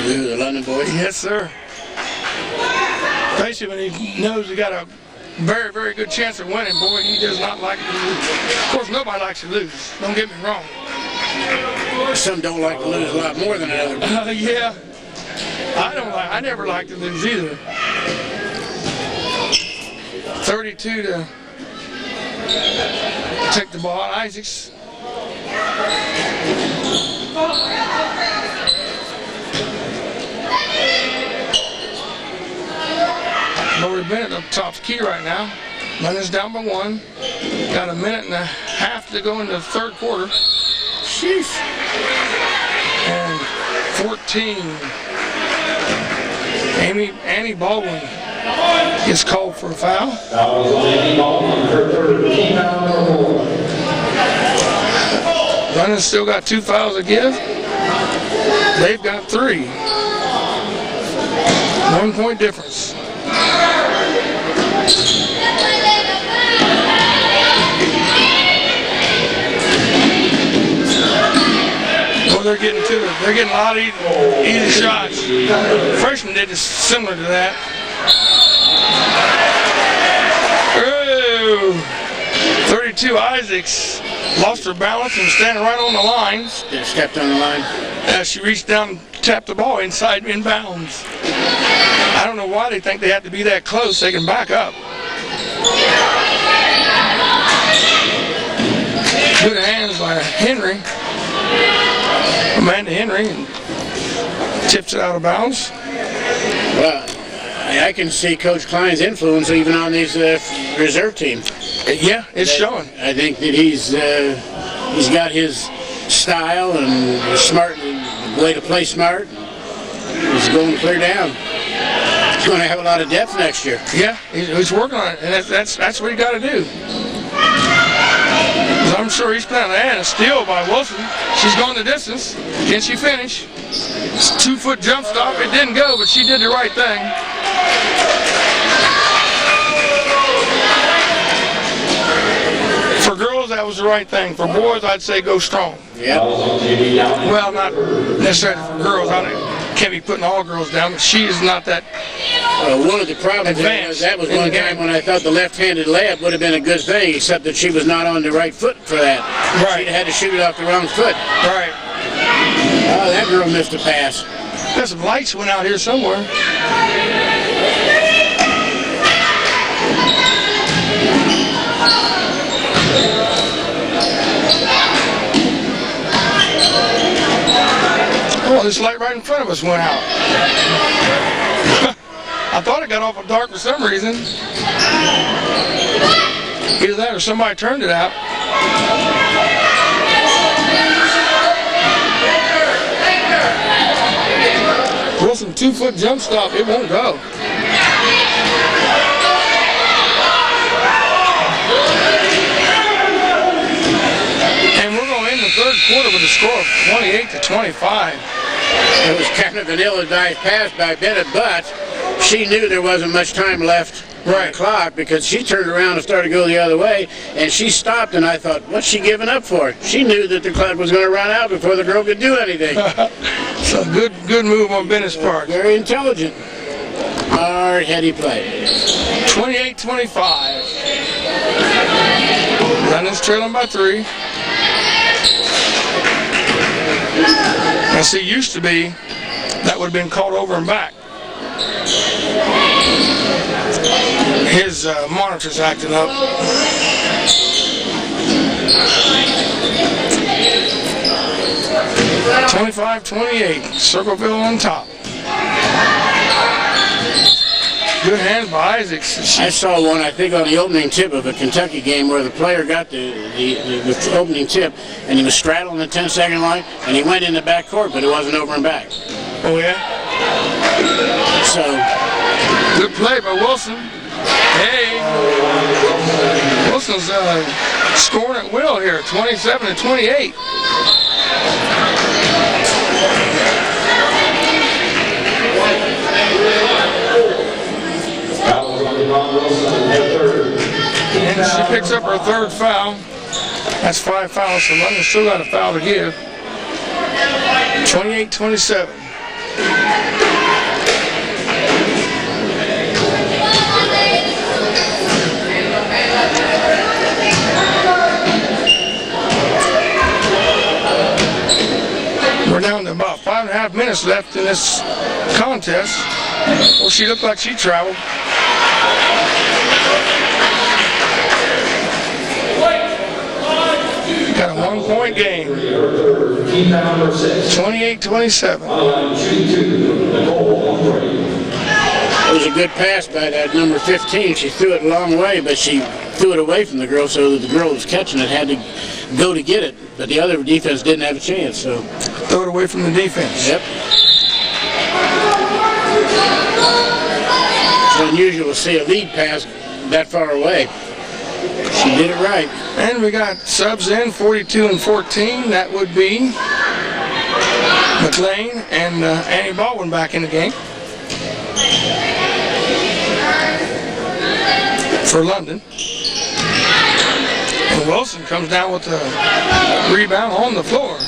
The London boys? Yes, sir. Especially when he knows he got a very, very good chance of winning. Boy, he does not like to lose. Of course, nobody likes to lose. Don't get me wrong. Some don't like to lose a lot more than others. Yeah. I never like to lose either. 32 to take the ball. Isaacs. Lori Bennett up top's key right now. London's down by 1. Got a minute and a half to go in the third quarter. Sheesh. And 14. Annie Baldwin gets called for a foul. That was on Annie Baldwin, her third team foul number 4. London's still got 2 fouls to give. They've got 3. 1 point difference. Well, they're getting to it. They're getting a lot of easy shots. Freshmen did similar to that. Oh, 32 Isaacs lost her balance and was standing right on the line. Stepped on the line. As she reached down and tapped the ball inside inbounds. I don't know why they think they have to be that close. They can back up. Good hands by Henry. Amanda Henry, and tips it out of bounds. Well, I can see Coach Klein's influence even on these reserve teams. Yeah, it's showing. I think that he's got his style and his smart way to play smart. He's going clear down. He's going to have a lot of depth next year. Yeah, he's working on it, and that's what he got to do. I'm sure he's planning to add a steal by Wilson. She's going the distance. Can she finish? 2-foot jump stop. It didn't go, but she did the right thing. For girls, that was the right thing. For boys, I'd say go strong. Yeah. Well, not necessarily for girls. I can't be putting all girls down, but she is not that one of the problems was that was one time when I thought the left-handed layup would have been a good thing, except that she was not on the right foot for that. Right. She'd had to shoot it off the wrong foot. Right. Oh, that girl missed a pass. There's some lights went out here somewhere. Oh, this light right in front of us went out. I thought it got awful dark for some reason. Either that or somebody turned it out. Wilson 2-foot jump stop, it won't go. And we're going to end the third quarter with a score of 28-25. It was kind of an ill-advised pass by Bennett, but she knew there wasn't much time left on the clock because she turned around and started to go the other way, and she stopped, and I thought, what's she giving up for? She knew that the clock was going to run out before the girl could do anything. So good move on Bennett's part. Very intelligent. Hard-heady play. 28-25. London's trailing by 3. Now see, used to be, that would have been called over and back. His monitor's acting up. (25-28), Circleville on top. Good hand by Isaacs. I saw one, I think, on the opening tip of a Kentucky game where the player got the opening tip, and he was straddling the 10-second line, and he went in the back court, but it wasn't over and back. Oh, yeah? So, good play by Wilson. Hey, Wilson's scoring at will here, 27-28. And she picks up her third foul. That's 5 fouls, so London still got a foul to give. 28-27. We're down to about 5.5 minutes left in this contest. Well, she looked like she traveled. Got a 1-point game. 28-27. It was a good pass by that number 15. She threw it a long way, but she threw it away from the girl so that the girl who was catching it had to go to get it. But the other defense didn't have a chance. So throw it away from the defense. Yep. It's unusual to see a lead pass that far away. She did it right. And we got subs in, 42 and 14. That would be McLean and Annie Baldwin back in the game for London. And Wilson comes down with a rebound on the floor.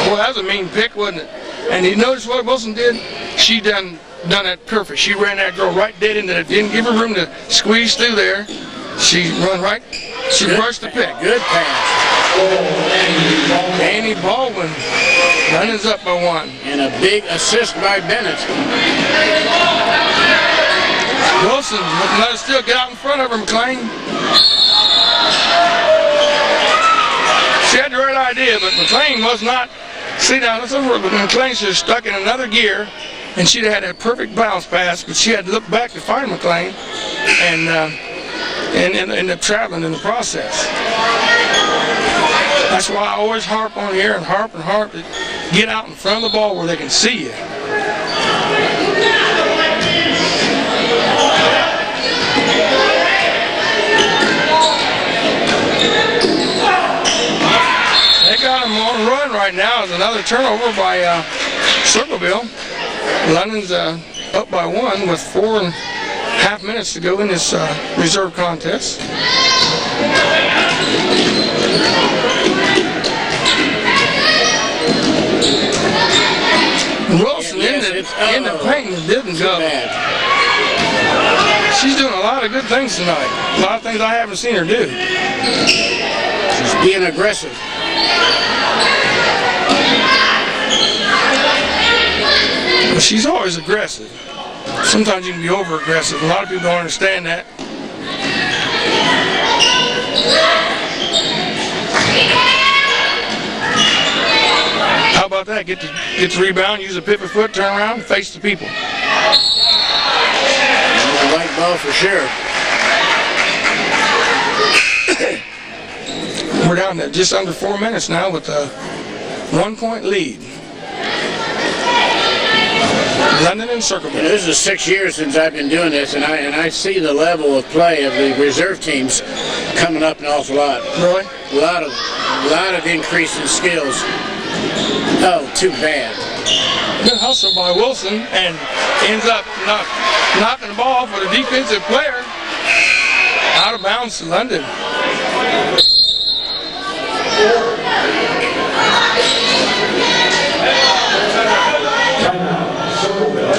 Boy, that was a mean pick, wasn't it? And you notice what Wilson did? She done it perfect. She ran that girl right dead into it. Didn't give her room to squeeze through there. She run right. She brushed the pick. Good pass. Annie Baldwin runs up by 1. And a big assist by Bennett. Wilson let her still get out in front of her, McLean. She had the right idea, but McLean was not. See now, let's over, but McLean should have stuck in another gear, and she'd have had a perfect bounce pass, but she had to look back to find McLean, and end up traveling in the process. That's why I always harp on here and harp to get out in front of the ball where they can see you. They got him on a run right now. It's another turnover by Circleville. London's up by 1 with 4.5 minutes to go in this reserve contest. Wilson in the paint didn't go. She's doing a lot of good things tonight. A lot of things I haven't seen her do. She's being aggressive. She's always aggressive. Sometimes you can be over-aggressive. A lot of people don't understand that. How about that? Get the rebound, use a pivot foot, turn around, face the people. The right ball for sure. We're down to just under 4 minutes now with a 1-point lead. London and Circleville. This is 6 years since I've been doing this, and I see the level of play of the reserve teams coming up an awful lot. Really? A lot of increase in skills. Oh, too bad. Good hustle by Wilson, and ends up knocking the ball for the defensive player. Out of bounds to London.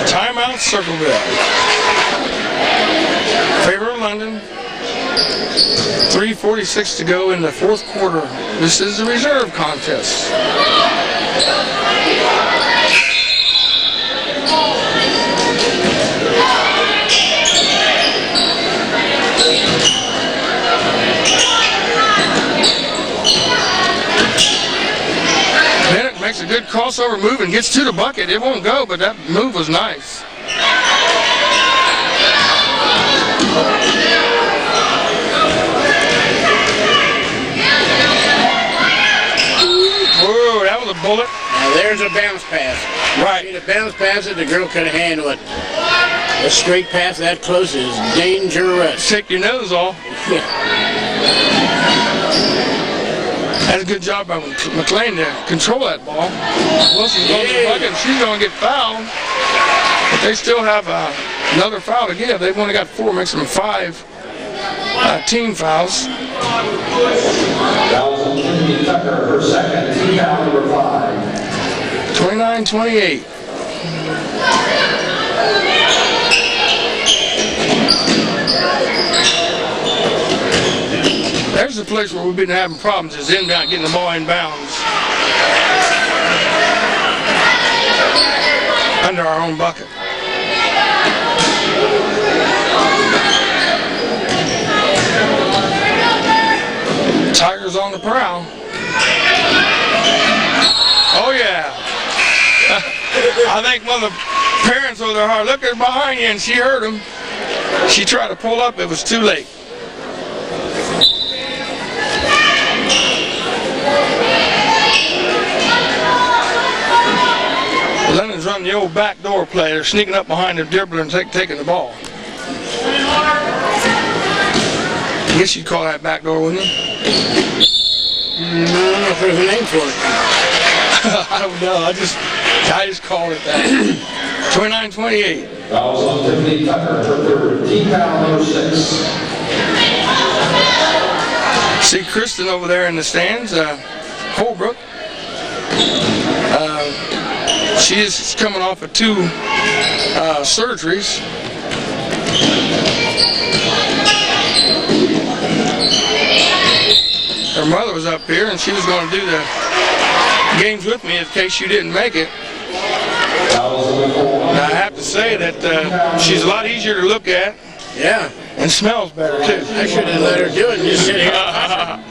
Timeout, Circleville. Favor of London. 3:46 to go in the fourth quarter. This is the reserve contest. Bennett makes a good crossover move and gets to the bucket. It won't go, but that move was nice. Whoa, that was a bullet. Now there's a bounce pass. Right. The bounce pass that the girl could have handled it. A straight pass that close is dangerous. Take your nose off. That's a good job by McLean to control that ball. Wilson's going to the bucket and she's going to get fouled. But they still have Another foul to give. They've only got 4, makes them 5 team fouls. Fouls on Timothy Tucker, her second, team foul number 5. 29-28. There's the place where we've been having problems, is inbound, getting the ball inbounds under our own bucket. Tigers on the prowl. Oh yeah. I think one of the parents over there hard looked behind you and she heard him. She tried to pull up, it was too late. Lennon's running the old backdoor play. They're sneaking up behind the dribbler and taking the ball. I guess you'd call that backdoor, wouldn't you? I don't know if there's a name for it. I don't know. I just called it that. 29-28. Fouls on Tiffany Tucker, her third, team foul number 6. See Kristen over there in the stands, Holbrook. She is coming off of 2 surgeries. Her mother was up here and she was going to do the games with me in case you didn't make it. Now, I have to say that she's a lot easier to look at. Yeah. And smells better too. I should have let her do it and just sit here and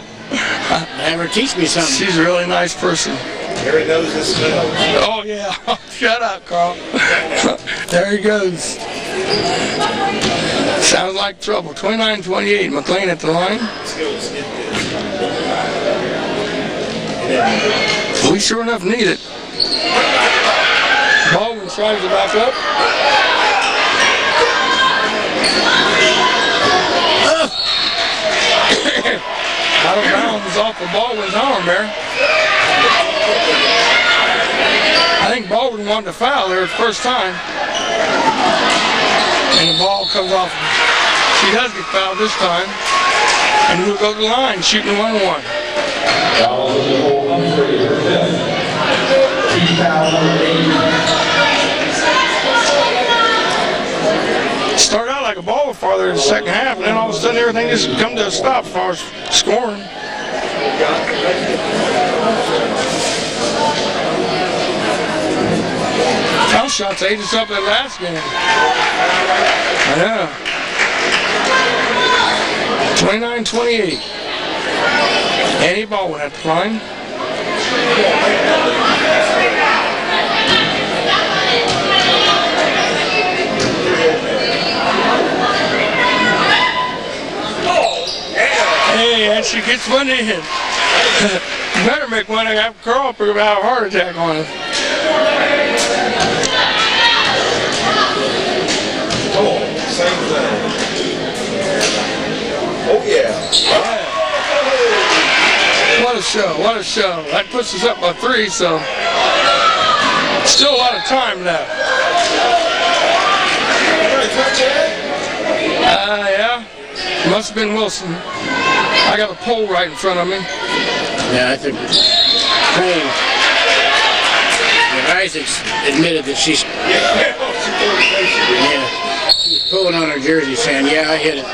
have her teach me something. She's a really nice person. Harry knows this smell. Oh yeah. Shut up, Carl. There he goes. Sounds like trouble. 29-28. McLean at the line. We sure enough need it. Baldwin tries to back up. Out of bounds off of Baldwin's arm there. I think Baldwin wanted to foul there the first time. And the ball comes off. She does get fouled this time. And we'll go to the line, shooting 1-1. Foul on Nicole Humphrey, her fifth. Team foul number 8. Started out like a ball farther in the second half, and then all of a sudden everything just come to a stop as far as scoring. Foul shots ate us up that last game. I know. 29-28. Annie Baldwin at the line. Hey, and she gets one in. You better make one and have Carl up or have a heart attack on it. Oh, same thing. Oh yeah. What a show, what a show. That puts us up by 3, so still a lot of time left. Yeah, must have been Wilson. I got a pole right in front of me. Yeah, I think Isaacs admitted that she's pulling on her jersey saying, yeah, I hit it.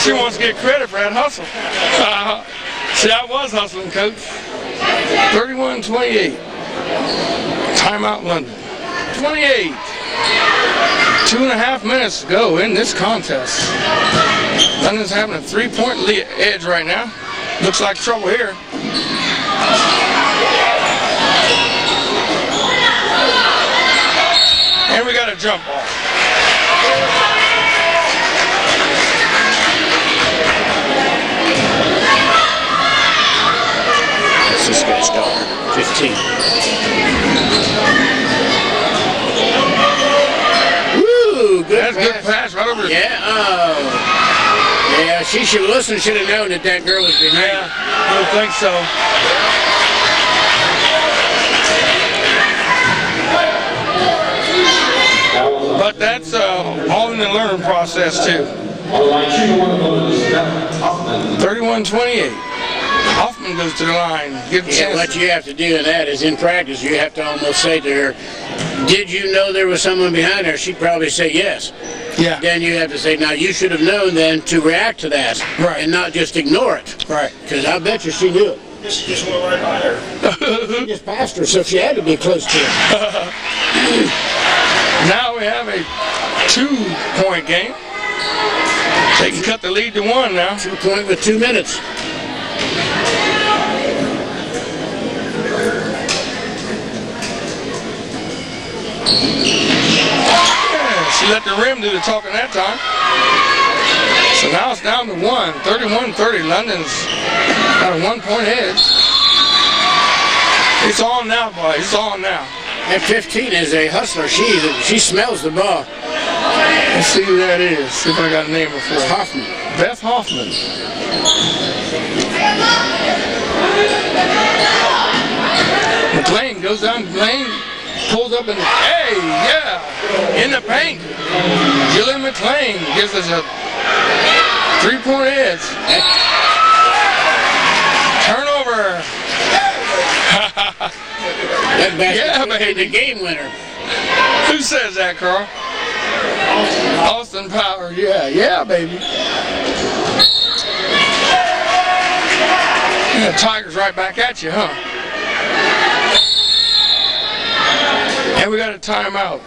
She wants to get credit for that hustle. See, I was hustling, Coach. 31-28. Timeout London. 28. 2.5 minutes to go in this contest. London's having a 3-point edge right now. Looks like trouble here. And we got a jump ball. That's this guy's daughter, 15. Woo, good That's a good pass right over. Yeah, yeah, she should listen, should have known that that girl was behind. Yeah, I don't think so. Fouls But that's all in the learning process too. 31-28. Hoffman goes to the line. What you have to do in that is, in practice, you have to almost say to her, did you know there was someone behind her? She'd probably say yes. Yeah. Then you have to say, now you should have known then to react to that. Right. And not just ignore it. Right. Because I bet you she knew it. She just went right by her. She just passed her, so she had to be close to it. Now we have a 2-point game. They can cut the lead to 1 now. 2-point with 2 minutes. Yeah, she let the rim do the talking that time. So now it's down to 1. 31-30. London's got a 1-point edge. It's on now, boys. It's on now. And 15 is a hustler. She smells the ball. Let's see who that is. See if I got a name for her. Hoffman. Beth Hoffman. McLean goes down. McLean pulls up and in the paint. Jillian McLean gives us a 3-point edge. Turnover. That basket Yeah, could be baby. the game winner. Who says that, Carl? Austin Power. Yeah, baby. Yeah, Tigers right back at you, huh? And we got a timeout.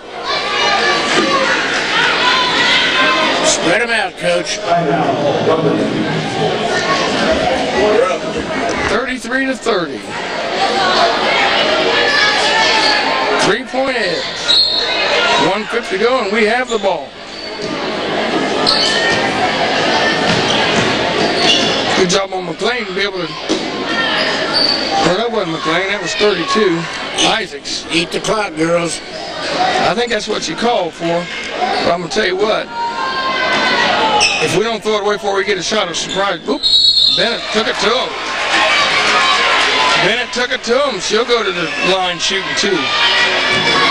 Spread them out, Coach. 33-30. 3-point edge. 1:50 to go, and we have the ball. Good job on McLean to be able to. Well, that wasn't McLean. That was 32. Isaacs. Eat the clock, girls. I think that's what you called for. But I'm going to tell you what. If we don't throw it away before we get a shot of surprise, oop, Bennett took it to him. Bennett took it to him. She'll go to the line shooting too.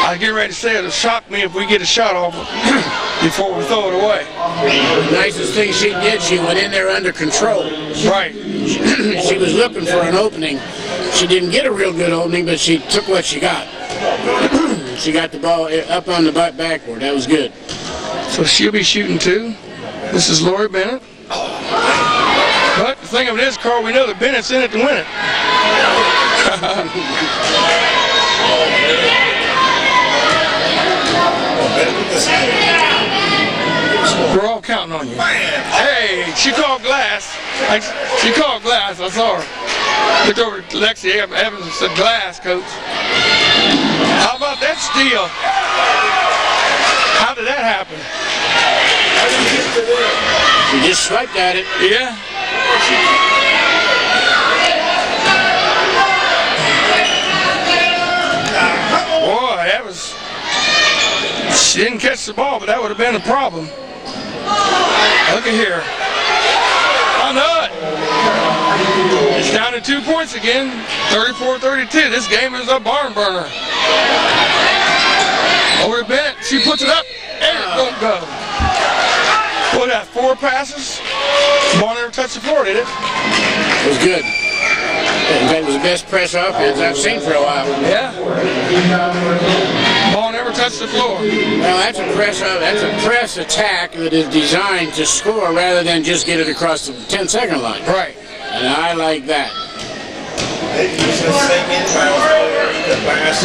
I get ready to say it'll shock me if we get a shot off before we throw it away. The nicest thing she did, she went in there under control. Right. She was looking for an opening. She didn't get a real good opening, but she took what she got. She got the ball up on the backboard. That was good. So she'll be shooting too. This is Lori Bennett. But the thing of it is, Carl, we know that Bennett's in it to win it. We're all counting on you. Hey, she called glass. She called glass. I saw her. Looked over to Lexi Evans and said, glass, coach. How about that steal? How did that happen? She just swiped at it. Yeah. Boy, that was... She didn't catch the ball, but that would have been a problem. Look at here. I know it. It's down to 2 points again. 34-32. This game is a barn burner. Over to Bennett. She puts it up. And it don't go. What, that 4 passes? Ball never touched the floor, did it? It was good. In fact, it was the best press offense I've seen for a while. Yeah. Ball never touched the floor. Well, that's a press attack that is designed to score rather than just get it across the 10-second line. Right. And I like that.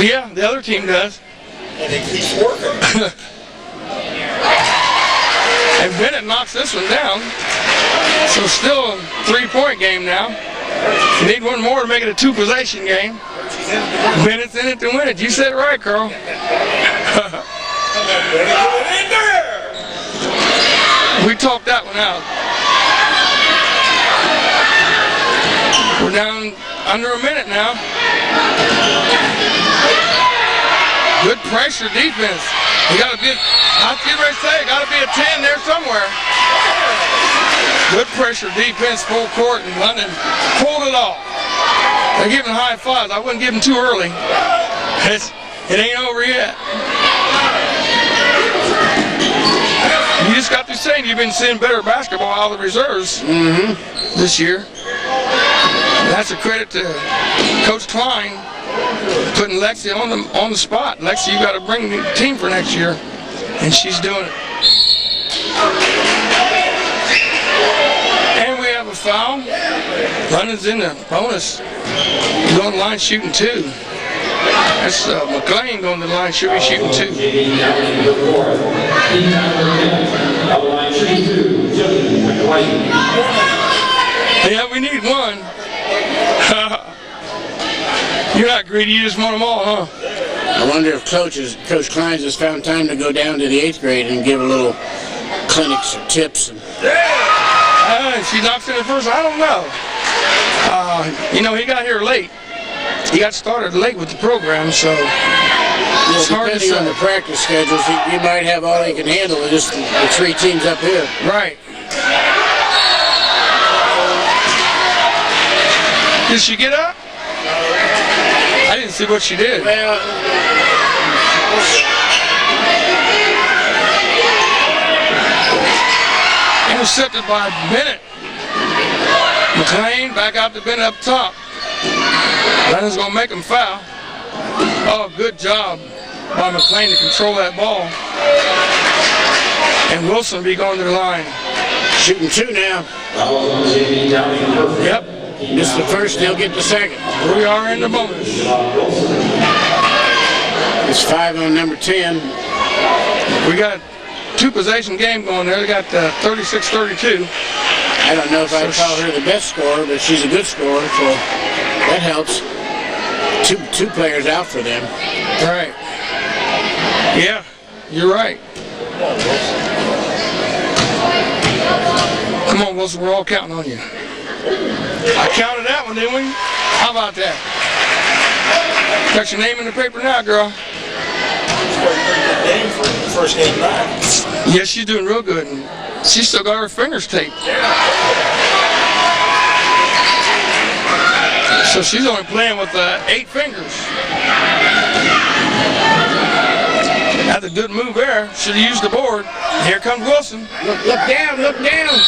Yeah, the other team does. And it keeps working. And Bennett knocks this one down. So still a 3-point game now. You need one more to make it a 2-possession game. Bennett's in it to win it. You said it right, Carl. We talked that one out. We're down under a minute now. Good pressure defense. You gotta be, I was getting ready to say, gotta be a 10 there somewhere. Good pressure defense, full court, and London pulled it off. They're giving high fives. I wouldn't give them too early. It ain't over yet. You just got through saying you've been seeing better basketball out of the reserves this year. And that's a credit to Coach Klein putting Lexi on the spot. Lexi, you got to bring the team for next year, and she's doing it. And we have a foul. London's in the bonus. He's on the line shooting 2. That's McLean going to the line shooting 2. Yeah, we need one. You're not greedy, you just want them all, huh? I wonder if Coach Kleins has found time to go down to the 8th grade and give a little clinics or tips. She knocks in the first, I don't know. You know, he got here late. He got started late with the program, so it's hard to say. Depending on the practice schedules, he might have all he can handle with just the 3 teams up here. Right. Did she get up? I didn't see what she did. Well, intercepted by Bennett. McLean back out to Bennett up top. Lennon's going to make him foul. Oh, good job by McLean to control that ball. And Wilson will be going to the line. Shooting 2 now. Yep. This is the first, they'll get the second. We are in the bonus. It's 5 on number 10. We got a 2-possession game going there. They got 36-32. I don't know if I'd call her the best scorer, but she's a good scorer, so that helps. Two players out for them. Right. Yeah, you're right. Come on, Wilson, we're all counting on you. I counted that one, didn't we? How about that? Got your name in the paper now, girl. First game back. Yes, she's doing real good. She's still got her fingers taped. So she's only playing with 8 fingers. That's a good move there. Should have used the board. Here comes Wilson. Look down, look down.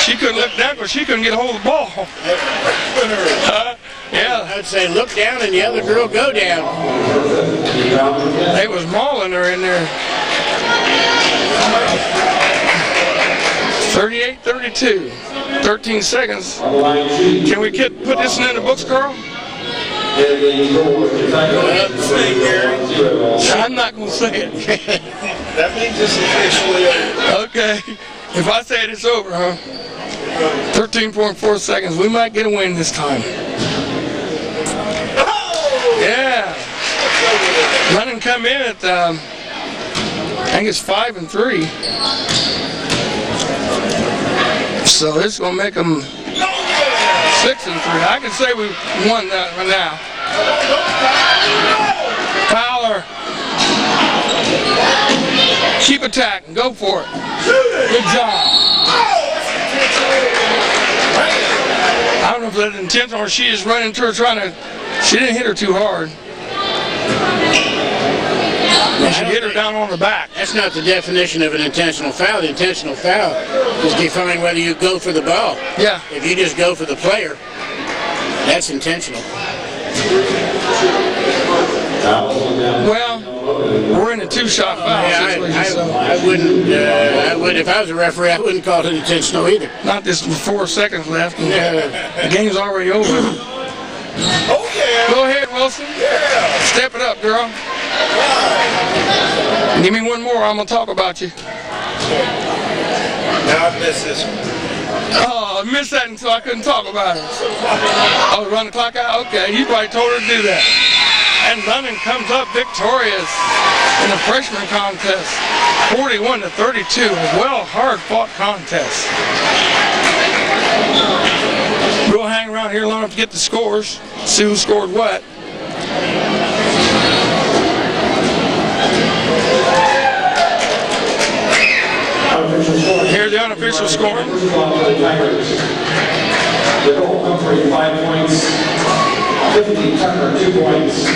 She couldn't look down because she couldn't get a hold of the ball. Yeah. I'd say look down and the other girl go down. They was mauling her in there. 38-32. 13 seconds. Can we put this one in the books, Carl? I'm not going to say it. That means it's officially over. Okay. If I say it, it's over, huh? 13.4 seconds. We might get a win this time. Yeah. Lennon come in at, I think it's 5 and 3. So it's going to make them 6 and 3. I can say we won that right now. Fowler. Keep attacking. Go for it. Good job. I don't know if that's intentional or she is running to her trying to. She didn't hit her too hard. And she hit her down on the back. That's not the definition of an intentional foul. The intentional foul is defined whether you go for the ball. Yeah. If you just go for the player, that's intentional. Well, we're in a 2-shot foul situation. I wouldn't. If I was a referee, I wouldn't call it intentional either. Not this with 4 seconds left. And the game's already over. Oh, yeah. Go ahead, Wilson. Yeah. Step it up, girl. Give me one more. I'm gonna talk about you. Now I missed this one. Oh, I missed that until I couldn't talk about it. Oh, run the clock out? Okay, you probably told her to do that. And London comes up victorious in the freshman contest, 41-32. A hard-fought contest. We'll hang around here long enough to get the scores, see who scored what. Here's the unofficial score. The goal Humphrey, 5 points. 50 Tucker, 2 points.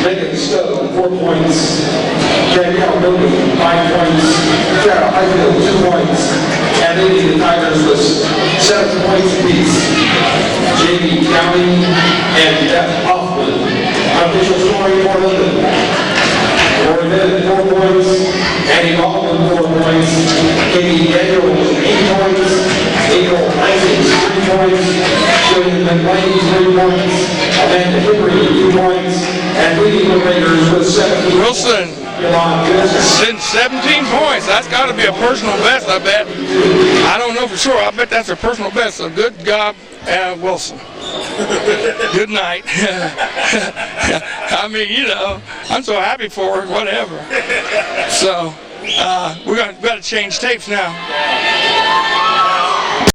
Megan Stowe, 4 points. Danielle Mooney, 5 points. Sarah Highfield, 2 points. And leading the Tigers was 7 points apiece. Jamie County and Beth Hoffman. Unofficial scoring for London. Lori Bennett, 4 points. Annie Baldwin, 4 points. Katie Daniels, 8 points. April Isaacs, 3 points. Julian McLean, 3 points. Amanda Hickory, 2 points. And leading the Raiders with 17 Wilson, 17 points. That's got to be a personal best, I bet. I don't know for sure. I bet that's a personal best. So good job, Wilson. Good night. I mean, you know, I'm so happy for her, whatever. So, we got to change tapes now.